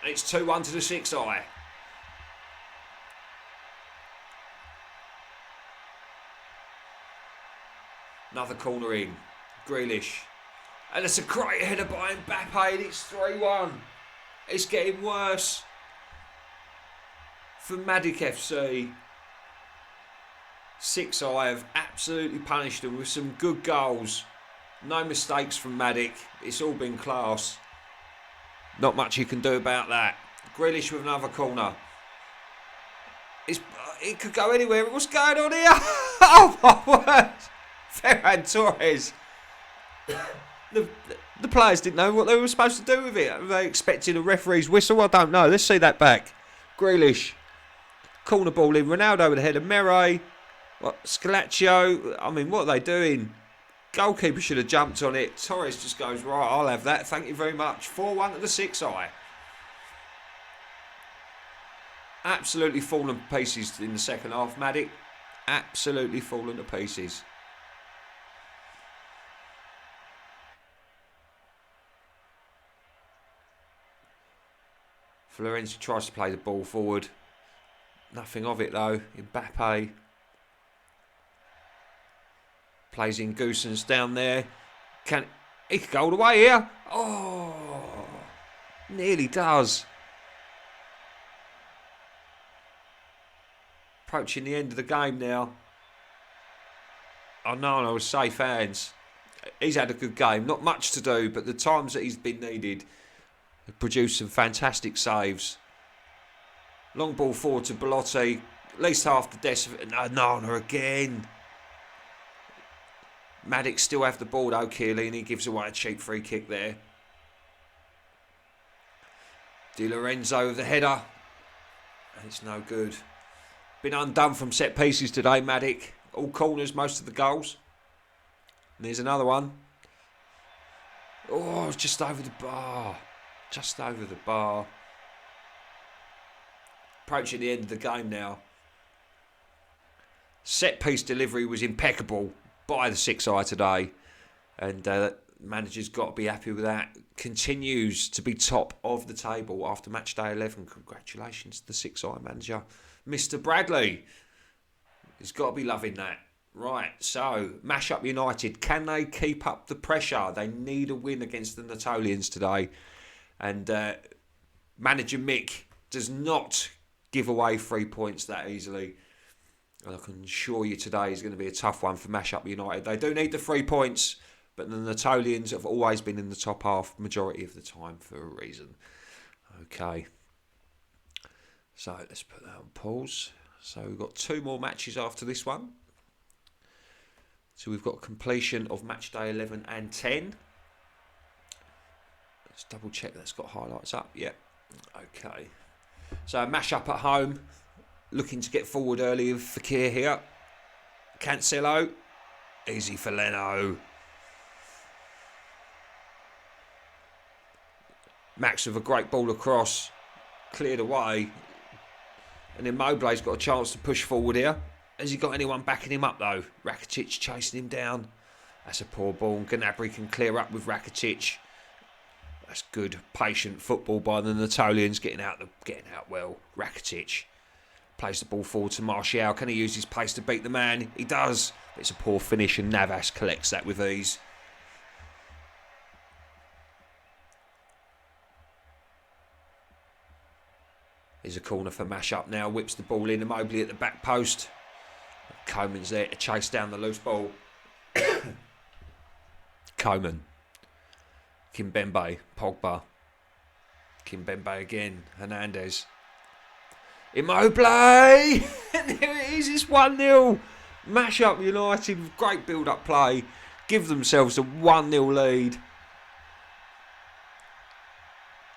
And it's 2-1 to the SixEye. Another corner in. Grealish. And it's a great header by Mbappe, and it's 3-1. It's getting worse for Maddox FC. SixEye have absolutely punished them with some good goals. No mistakes from Maddox. It's all been class. Not much you can do about that. Grealish with another corner. It could go anywhere. What's going on here? Oh my word! Ferran Torres. The players didn't know what they were supposed to do with it. Were they expecting a referee's whistle? I don't know. Let's see that back. Grealish. Corner ball in. Ronaldo with the header. Mere. Scalaccio. I mean, what are they doing? Goalkeeper should have jumped on it. Torres just goes, right, I'll have that. Thank you very much. 4-1 to the SixEye. Absolutely fallen to pieces in the second half, Maddie. Absolutely fallen to pieces. Florenzi tries to play the ball forward. Nothing of it though. Mbappe plays in Goossens down there. He could go all the way here. Oh, nearly does. Approaching the end of the game now. Oh no, was safe hands. He's had a good game. Not much to do, but the times that he's been needed, produced some fantastic saves. Long ball forward to Belotti. At least half the depth. Nana again. Maddox still have the ball though, Chiellini gives away a cheap free kick there. Di Lorenzo with the header. And it's no good. Been undone from set pieces today, Maddox. All corners, most of the goals. And there's another one. Oh, it's just over the bar. Just over the bar. Approaching the end of the game now. Set piece delivery was impeccable by the SixEye today. And manager's got to be happy with that. Continues to be top of the table after Matchday 11. Congratulations to the SixEye manager, Mr. Bradley. He's got to be loving that. Right, so Mash-Up United, can they keep up the pressure? They need a win against the Natolians today. And manager Mick does not give away 3 points that easily. And I can assure you today is going to be a tough one for Mash-Up United. They do need the 3 points, but the Natolians have always been in the top half majority of the time for a reason. Okay. So let's put that on pause. So we've got 2 more matches after this one. So we've got completion of Matchday 11 and 10. Let's double check that's got highlights up. Yep. Okay. So Mash-Up at home. Looking to get forward early with Fekir here. Cancelo. Easy for Leno. Max with a great ball across. Cleared away. And then Moblay's got a chance to push forward here. Has he got anyone backing him up though? Rakitic chasing him down. That's a poor ball. Gnabry can clear up with Rakitic. That's good, patient football by the Natolians. Getting out well. Rakitic plays the ball forward to Martial. Can he use his pace to beat the man? He does. It's a poor finish and Navas collects that with ease. Here's a corner for Mash-Up now. Whips the ball in. Mobley at the back post. Coman's there to chase down the loose ball. Coman. Kimpembe. Pogba. Kimpembe again. Hernandez. Immobile! And there it is. It's 1-0. Mash-Up United with great build-up play. Give themselves a 1-0 lead.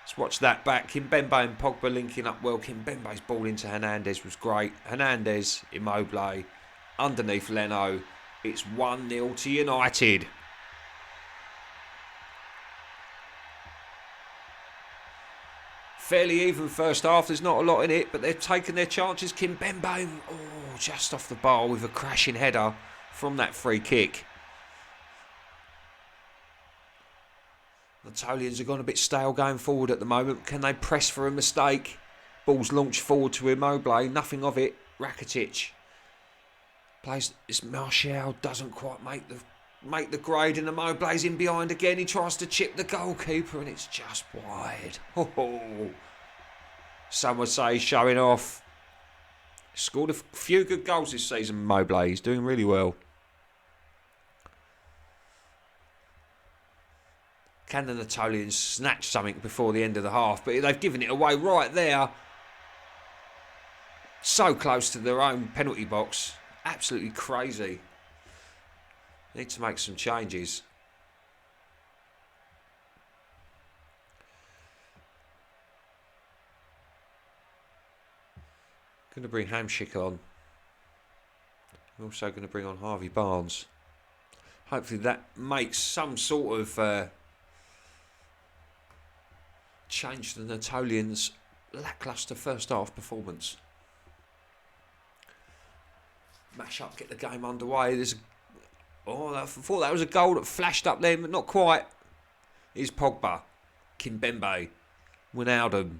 Let's watch that back. Kimpembe and Pogba linking up well. Kimpembe's ball into Hernandez was great. Hernandez, Immobile, underneath Leno. It's 1-0 to United. Fairly even first half. There's not a lot in it, but they've taken their chances. Kimpembe, just off the bar with a crashing header from that free kick. The Natolians have gone a bit stale going forward at the moment. Can they press for a mistake? Ball's launched forward to Immobile. Nothing of it. Rakitic plays. It's Martial. Doesn't quite make the grade. And Immobile's in behind again. He tries to chip the goalkeeper and it's just wide. Some would say he's showing off. Scored a few good goals this season, Immobile. He's doing really well. Can the Natolians snatch something before the end of the half? But they've given it away right there. So close to their own penalty box. Absolutely crazy. Need to make some changes. Going to bring Hamsik on. I'm also going to bring on Harvey Barnes. Hopefully that makes some sort of change to the Natolians' lacklustre first half performance. Mash-Up, get the game underway. I thought that was a goal that flashed up then, but not quite. Here's Pogba, Kimpembe, Wijnaldum,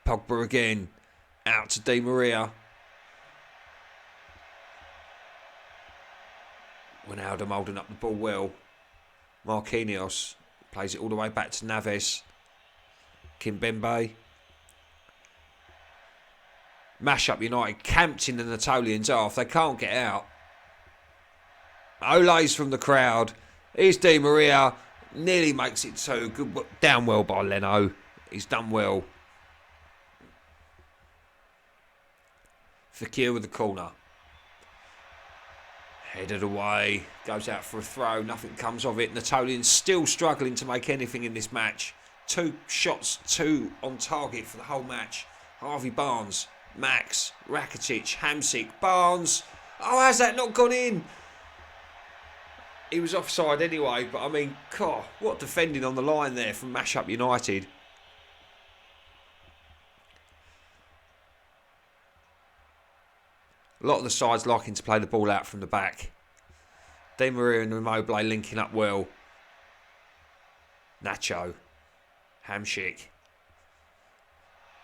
Pogba again, out to Di Maria. Wijnaldum holding up the ball well. Marquinhos plays it all the way back to Naves. Kimpembe. Mash-Up United camped in the Natolians half. They can't get out. Ole's from the crowd. Here's Di Maria. Nearly makes it two. Good, down well by Leno. He's done well. Fekir with the corner. Headed away. Goes out for a throw. Nothing comes of it. Natolians still struggling to make anything in this match. 2 shots, 2 on target for the whole match. Harvey Barnes, Max, Rakitic, Hamsik, Barnes. Oh, how's that not gone in? He was offside anyway, but I mean, God, what defending on the line there from Mash-Up United. A lot of the sides liking to play the ball out from the back. Di Maria and Immobile linking up well. Nacho. Hamsik.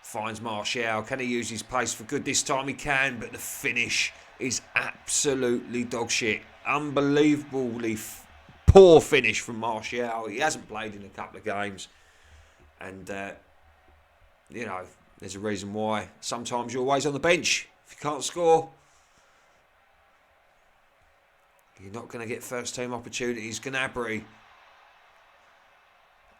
Finds Martial. Can he use his pace for good this time? He can, but the finish is absolutely dog shit. Unbelievably poor finish from Martial. He hasn't played in a couple of games. And, you know, there's a reason why sometimes you're always on the bench. If you can't score, you're not going to get first team opportunities. Gnabry.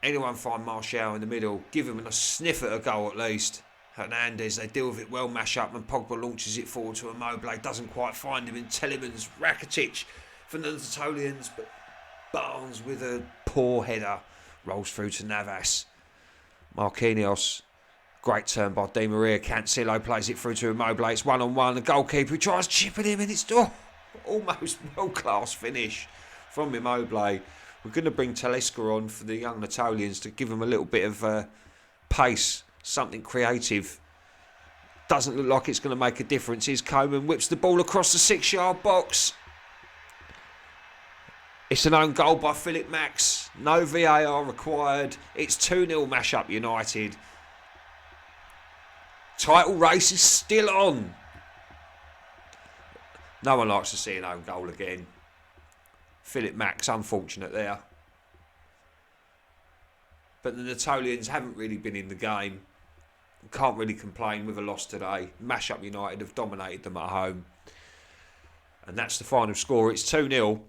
Anyone find Martial in the middle, give him a sniff at a goal at least. Hernandez, they deal with it well, Mash-Up, and Pogba launches it forward to Immobile, doesn't quite find him in Telemans. Rakitic for the Natolians, but Barnes with a poor header rolls through to Navas. Marquinhos, great turn by Di Maria. Cancelo plays it through to Immobile. It's 1-on-1. The goalkeeper who tries chipping him, and it's almost world-class finish from Immobile. We're going to bring Talisca on for the young Natolians to give them a little bit of pace, something creative. Doesn't look like it's going to make a difference. Here's Coman, whips the ball across the 6-yard box. It's an own goal by Philip Max. No VAR required. It's 2-0 Mash-Up United. Title race is still on. No one likes to see an own goal again. Philip Max, unfortunate there. But the Natolians haven't really been in the game. Can't really complain with a loss today. Mash-Up United have dominated them at home. And that's the final score. It's 2-0.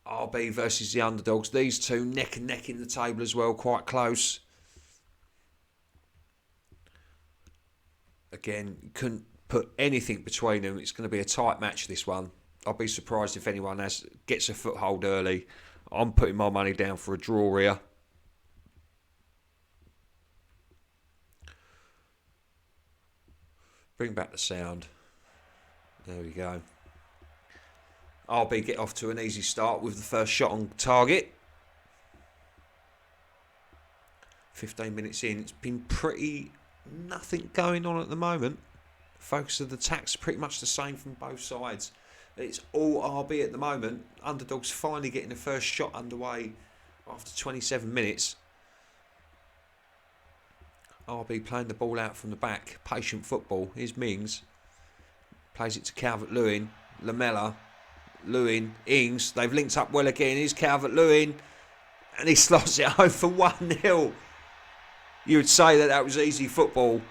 RB versus the underdogs. These two neck and neck in the table as well, quite close. Again, couldn't put anything between them. It's going to be a tight match, this one. I'll be surprised if anyone gets a foothold early. I'm putting my money down for a draw here. Bring back the sound. There we go. RB get off to an easy start with the first shot on target. 15 minutes in, it's been pretty nothing going on at the moment. Focus of the attack's pretty much the same from both sides. It's all RB at the moment. Underdogs finally getting the first shot underway after 27 minutes. RB playing the ball out from the back. Patient football. Here's Mings. Plays it to Calvert-Lewin. Lamela. Lewin, Ings, they've linked up well again. Here's Calvert-Lewin, and he slots it home for 1-0. You would say that was easy football,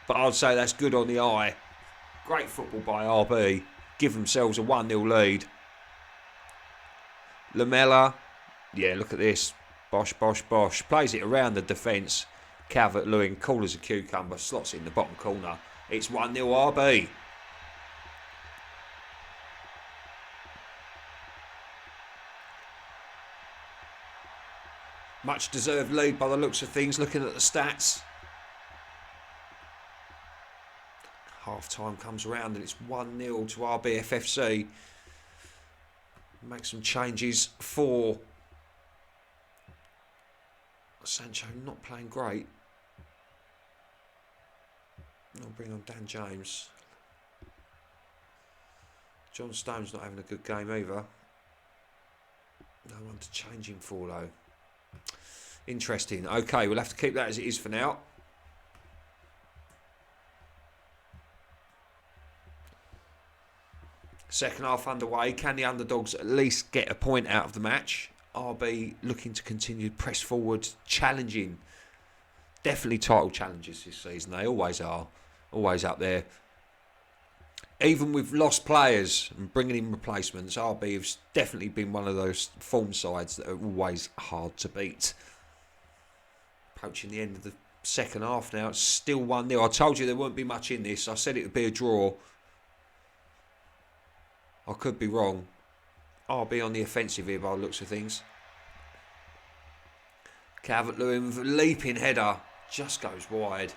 but I'd say that's good on the eye. Great football by RB. Give themselves a 1-0 lead. Lamela, Yeah, look at this. Bosh, bosh, bosh. Plays it around the defence. Calvert-Lewin, cool as a cucumber, slots it in the bottom corner. It's 1-0 RB. Much deserved lead by the looks of things, looking at the stats. Half time comes around and it's 1-0 to RBFFC. Make some changes for Sancho, not playing great. I'll bring on Dan James. John Stone's not having a good game either. No one to change him for though. Interesting. Okay, we'll have to keep that as it is for now. Second half underway. Can the underdogs at least get a point out of the match? RB looking to continue to press forward, challenging. Definitely title challenges this season. They always are. Always up there. Even with lost players and bringing in replacements, RB has definitely been one of those form sides that are always hard to beat. Approaching the end of the second half now. It's still 1-0. I told you there won't be much in this. I said it would be a draw. I could be wrong. RB on the offensive here by the looks of things. Calvert-Lewin with a leaping header. Just goes wide.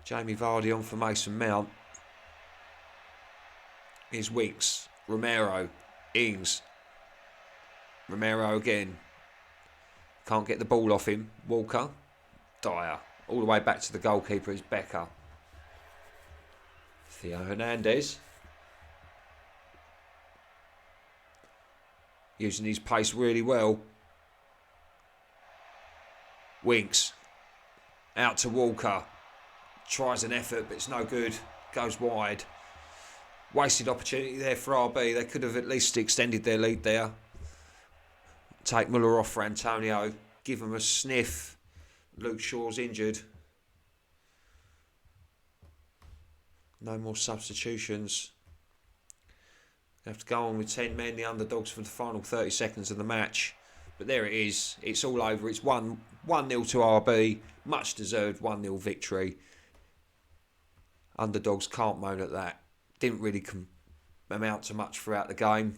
Jamie Vardy on for Mason Mount. Here's Winks. Romero. Ings. Romero again. Can't get the ball off him. Walker. Dyer. All the way back to the goalkeeper is Becker. Theo Hernandez. Using his pace really well. Winks. Out to Walker. Tries an effort, but it's no good. Goes wide. Wasted opportunity there for RB. They could have at least extended their lead there. Take Muller off for Antonio. Give him a sniff. Luke Shaw's injured. No more substitutions. They have to go on with 10 men, the underdogs, for the final 30 seconds of the match. But there it is. It's all over. It's 1-0 to RB. Much deserved 1-0 victory. Underdogs can't moan at that. Didn't really amount to much throughout the game.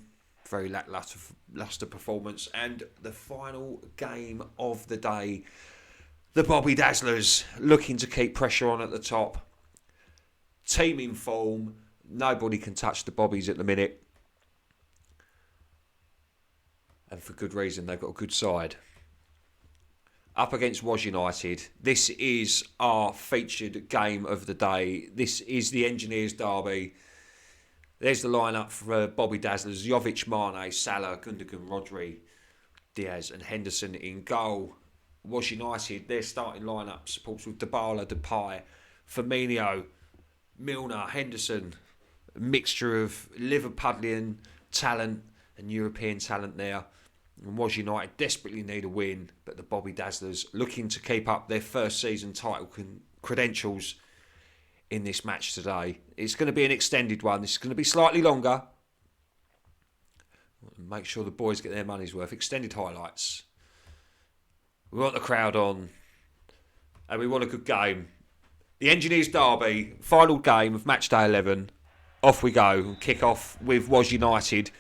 Very lacklustre performance. And the final game of the day, the Bobby Dazzlers looking to keep pressure on at the top. Team in form. Nobody can touch the Bobbies at the minute. And for good reason, they've got a good side. Up against Was United. This is our featured game of the day. This is the Engineers derby. There's the lineup for Bobby Dazzlers. Jovic, Mane, Salah, Gundogan, Rodri, Diaz and Henderson in goal. Was United, their starting lineup supports with Dybala, Depay, Firmino, Milner, Henderson. A mixture of Liverpudlian talent and European talent there. And Was United desperately need a win, but the Bobby Dazzlers looking to keep up their first season title credentials in this match today. It's going to be an extended one. This is going to be slightly longer. Make sure the boys get their money's worth. Extended highlights. We want the crowd on, and we want a good game. The Engineers derby, final game of Matchday 11. Off we go and kick off with Was United.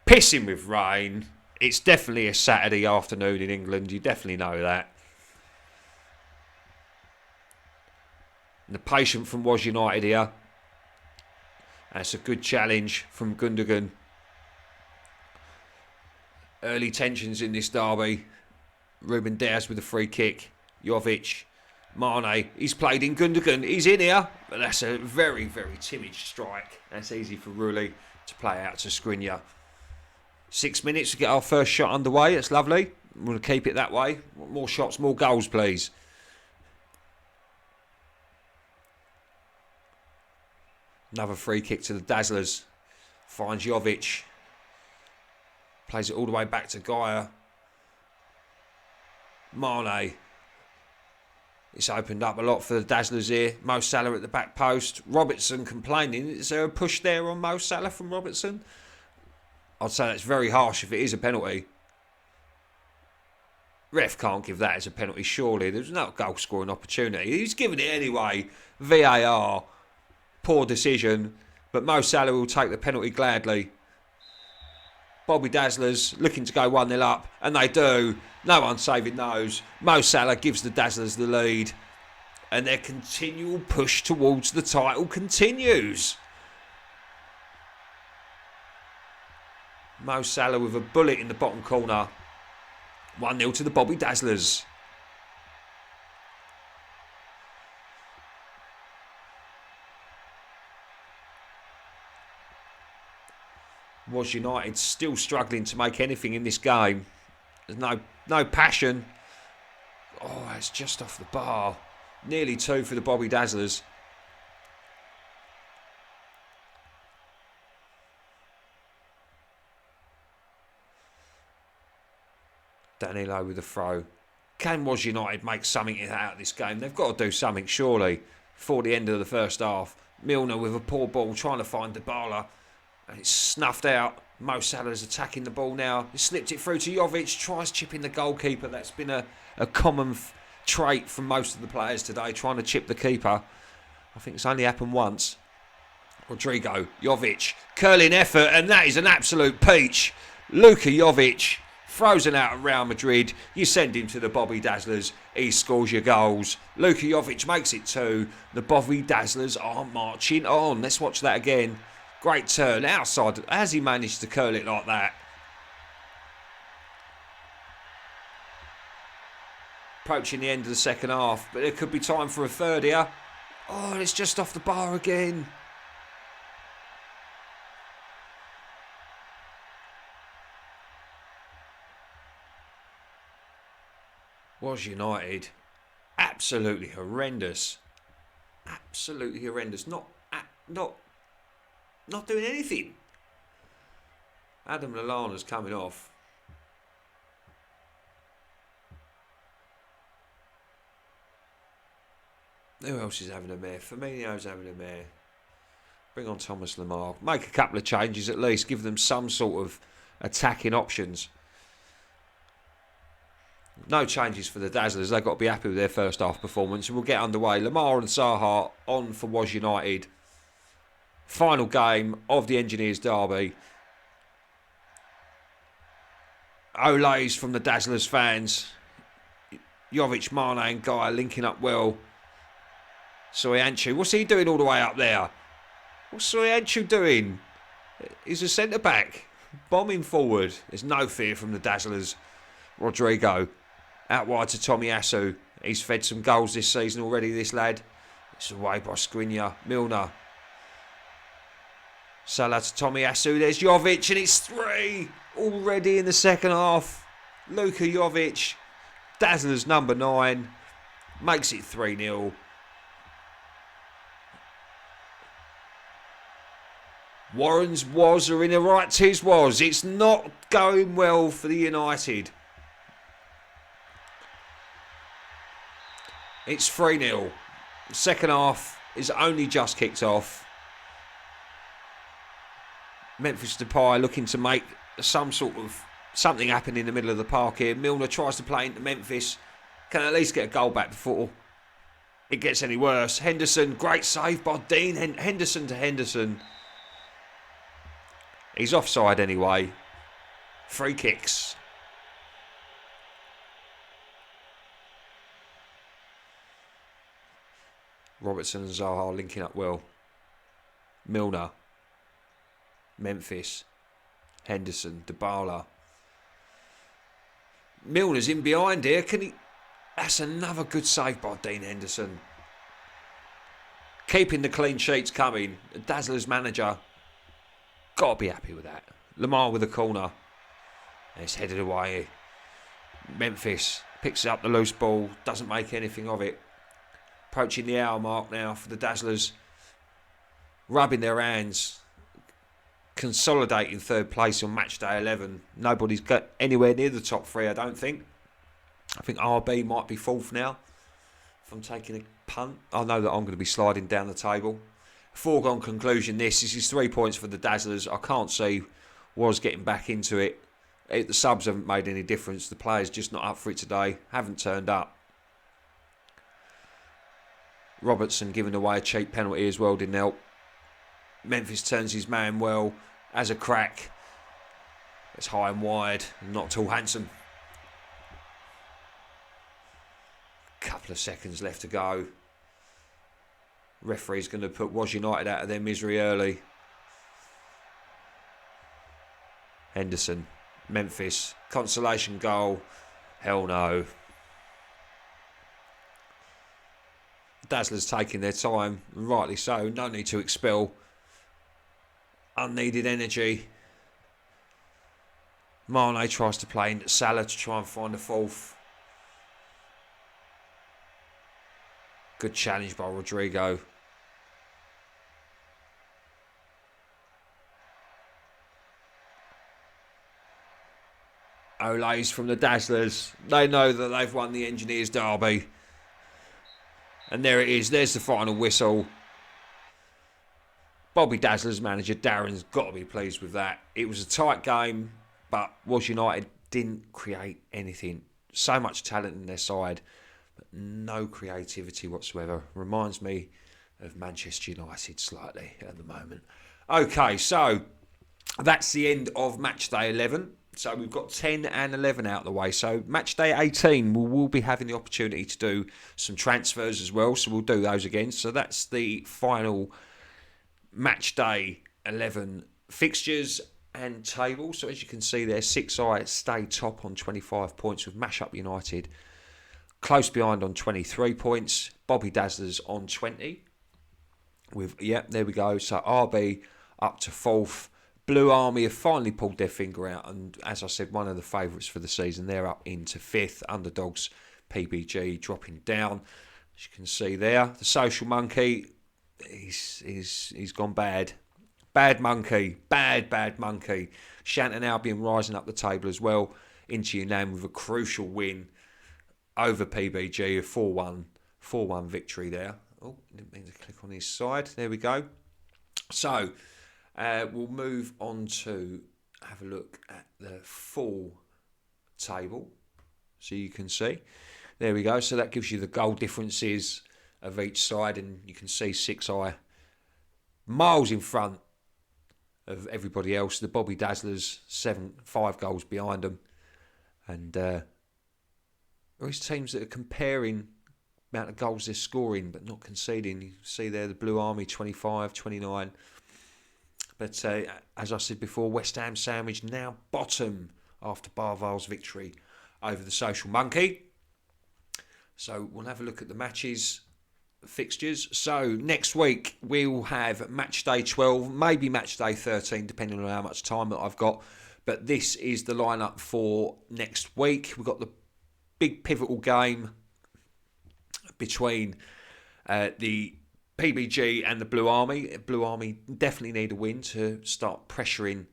Pissing with rain. It's definitely a Saturday afternoon in England. You definitely know that. And the patient from Was United here. That's a good challenge from Gundogan. Early tensions in this derby. Ruben Diaz with a free kick. Jovic. Mane, he's played in Gundogan. He's in here. But that's a very, very timid strike. That's easy for Rulli to play out to Skriniar. 6 minutes to get our first shot underway. That's lovely. We're going to keep it that way. More shots, more goals, please. Another free kick to the Dazzlers. Finds Jovic. Plays it all the way back to Gaia. Mane. It's opened up a lot for the Dazzlers here. Mo Salah at the back post. Robertson complaining. Is there a push there on Mo Salah from Robertson? I'd say that's very harsh if it is a penalty. Ref can't give that as a penalty, surely. There's no goal scoring opportunity. He's given it anyway. VAR. Poor decision. But Mo Salah will take the penalty gladly. Bobby Dazzlers looking to go 1-0 up, and they do. No one saving those. Mo Salah gives the Dazzlers the lead, and their continual push towards the title continues. Mo Salah with a bullet in the bottom corner. 1-0 to the Bobby Dazzlers. Was United still struggling to make anything in this game. There's no passion. Oh, it's just off the bar. Nearly 2 for the Bobby Dazzlers. Danilo with a throw. Can Was United make something out of this game? They've got to do something, surely, before the end of the first half. Milner with a poor ball, trying to find Dybala. And it's snuffed out. Mo Salah's attacking the ball now. He slipped it through to Jovic. Tries chipping the goalkeeper. That's been a common trait from most of the players today, trying to chip the keeper. I think it's only happened once. Rodrigo, Jovic, curling effort, and that is an absolute peach. Luka Jovic, frozen out of Real Madrid. You send him to the Bobby Dazzlers. He scores your goals. Luka Jovic makes it 2. The Bobby Dazzlers are marching on. Let's watch that again. Great turn outside. Has he managed to curl it like that? Approaching the end of the second half, but there could be time for a third here. Oh, it's just off the bar again. Was United absolutely horrendous? Absolutely horrendous. Not doing anything. Adam Lallana's coming off. Who else is having a mare? Firmino's having a mare. Bring on Thomas Lemar. Make a couple of changes at least. Give them some sort of attacking options. No changes for the Dazzlers. They've got to be happy with their first half performance. And we'll get underway. Lemar and Zaha on for Was United. Final game of the Engineers derby. Olays from the Dazzlers fans. Jovic, Mane and Guy linking up well. Soyuncu, what's he doing all the way up there? What's Soyuncu doing? He's a centre-back. Bombing forward. There's no fear from the Dazzlers. Rodrigo. Out wide to Tomiyasu. He's fed some goals this season already, this lad. It's away by Skriniar. Milner. Salah to Tomiyasu. There's Jovic, and it's 3 already in the second half. Luka Jovic, Dazzlers number 9, makes it 3-0. Warren's was are in the right his was. It's not going well for the United. It's 3-0. The second half is only just kicked off. Memphis Depay looking to make some sort of something happen in the middle of the park here. Milner tries to play into Memphis. Can at least get a goal back before it gets any worse. Henderson, great save by Dean. Henderson to Henderson. He's offside anyway. Free kicks. Robertson and Zaha linking up well. Milner. Memphis. Henderson. Dybala. Milner's in behind here. Can he? That's another good save by Dean Henderson. Keeping the clean sheets coming. The Dazzlers manager. Got to be happy with that. Lemar with a corner. And it's headed away. Memphis picks up the loose ball. Doesn't make anything of it. Approaching the hour mark now for the Dazzlers. Rubbing their hands. Consolidating third place on Matchday 11. Nobody's got anywhere near the top 3, I don't think. I think RB might be 4th now. if I'm taking a punt, I know that I'm going to be sliding down the table. Foregone conclusion, this is 3 points for the Dazzlers. I can't see was getting back into it. The subs haven't made any difference. The players just not up for it today. Haven't turned up. Robertson giving away a cheap penalty as well didn't help. Memphis turns his man well. Has a crack. It's high and wide. Not at all handsome. Couple of seconds left to go. Referee's going to put Was United out of their misery early. Henderson. Memphis. Consolation goal. Hell no. Dazzlers taking their time. Rightly so. No need to expel. Unneeded energy. Mane tries to play into Salah to try and find a fourth. Good challenge by Rodrigo. Olays from the Dazzlers. They know that they've won the Engineers derby. And there it is. There's the final whistle. Bobby Dazzler's manager Darren's got to be pleased with that. It was a tight game, but Was United didn't create anything. So much talent in their side, but no creativity whatsoever. Reminds me of Manchester United slightly at the moment. Okay, so that's the end of Matchday 11. So we've got 10 and 11 out of the way. So Matchday 18, we'll be having the opportunity to do some transfers as well. So we'll do those again. So that's the final Matchday 11 fixtures and table. So as you can see there, SixEye stay top on 25 points with Mash-Up United close behind on 23 points. Bobby Dazzlers on 20. There we go. So RB up to 4th. Blue Army have finally pulled their finger out, and as I said, one of the favourites for the season. They're up into 5th. Underdogs PBG dropping down. As you can see there, the Social Monkey, he's gone bad. Bad monkey. Bad monkey. Shanton Albion rising up the table as well into Yunnan with a crucial win over PBG, a 4-1 victory there. Oh, didn't mean to click on his side. There we go. So we'll move on to have a look at the full table so you can see. There we go. So that gives you the goal differences of each side, and you can see SixEye miles in front of everybody else. The Bobby Dazzlers 5 goals behind them, and these teams that are comparing the amount of goals they're scoring but not conceding. You see there the Blue Army 25, 29. But as I said before, West Ham Sandwich now bottom after Barval's victory over the Social Monkey. So we'll have a look at the matches, fixtures. So next week we'll have Matchday 12, maybe Matchday 13, depending on how much time that I've got. But this is the lineup for next week. We've got the big pivotal game between the PBG and the Blue Army. Blue Army definitely need a win to start pressuring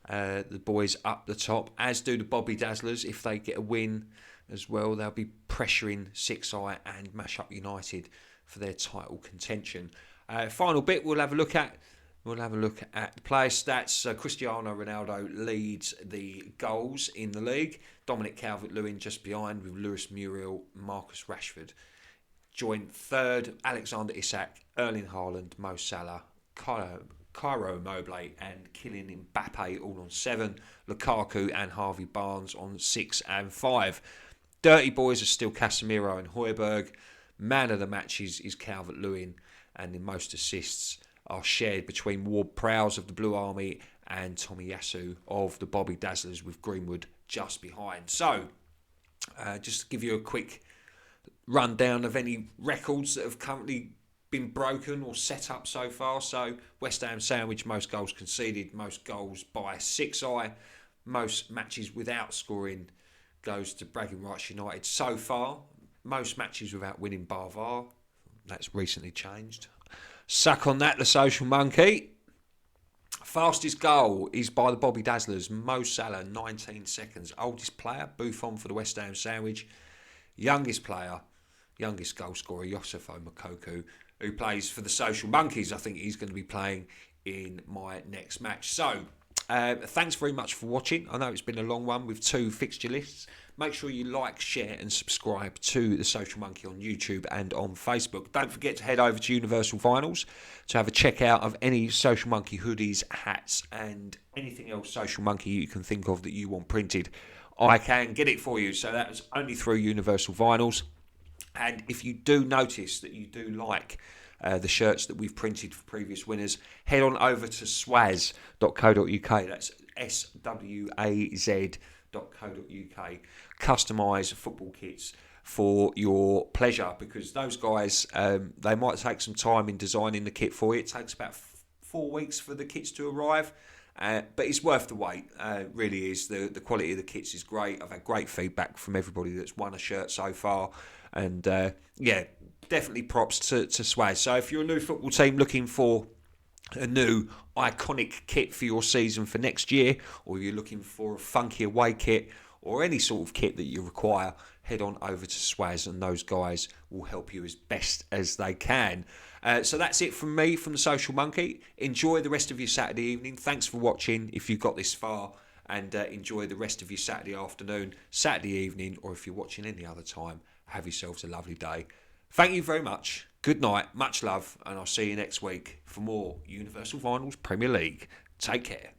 the boys up the top, as do the Bobby Dazzlers. If they get a win as well, they'll be pressuring SixEye and Mash-Up United for their title contention. Final bit we'll have a look at the player stats. Cristiano Ronaldo leads the goals in the league. Dominic Calvert-Lewin just behind with Lewis Muriel, Marcus Rashford. Joint 3rd, Alexander Isak, Erling Haaland, Mo Salah, Cairo Immobile and Kylian Mbappe all on 7. Lukaku and Harvey Barnes on 6 and 5. Dirty boys are still Casemiro and Højbjerg. Man of the match is Calvert-Lewin, and the most assists are shared between Ward-Prowse of the Blue Army and Tomiyasu of the Bobby Dazzlers, with Greenwood just behind. So, just to give you a quick rundown of any records that have currently been broken or set up so far. So West Ham Sandwich, most goals conceded, most goals by SixEye, most matches without scoring goes to Bragging Rights United so far. Most matches without winning bar VAR. That's recently changed. Suck on that, the Social Monkey. Fastest goal is by the Bobby Dazzlers. Mo Salah, 19 seconds. Oldest player, Buffon for the West Ham Sandwich. Youngest player, youngest goal scorer, Yosifo Mokoku, who plays for the Social Monkeys. I think he's going to be playing in my next match. So, thanks very much for watching. I know it's been a long one with 2 fixture lists. Make sure you like, share and subscribe to the Social Monkey on YouTube and on Facebook. Don't forget to head over to Universal Vinyls to have a check out of any Social Monkey hoodies, hats and anything else Social Monkey you can think of that you want printed. I can get it for you. So that was only through Universal Vinyls. And if you do notice that you do like the shirts that we've printed for previous winners, head on over to swaz.co.uk. That's swaz.co.uk. Customise football kits for your pleasure, because those guys, they might take some time in designing the kit for you. It takes about 4 weeks for the kits to arrive. But it's worth the wait. It really is. The quality of the kits is great. I've had great feedback from everybody that's won a shirt so far. And yeah, definitely props to Swaz. So if you're a new football team looking for a new iconic kit for your season for next year, or you're looking for a funky away kit or any sort of kit that you require, head on over to Swaz and those guys will help you as best as they can. So that's it from me, from the Social Monkey. Enjoy the rest of your Saturday evening. Thanks for watching if you got this far, and enjoy the rest of your Saturday afternoon, Saturday evening, or if you're watching any other time, have yourselves a lovely day. Thank you very much. Good night, much love, and I'll see you next week for more Universal Vinyls Premier League. Take care.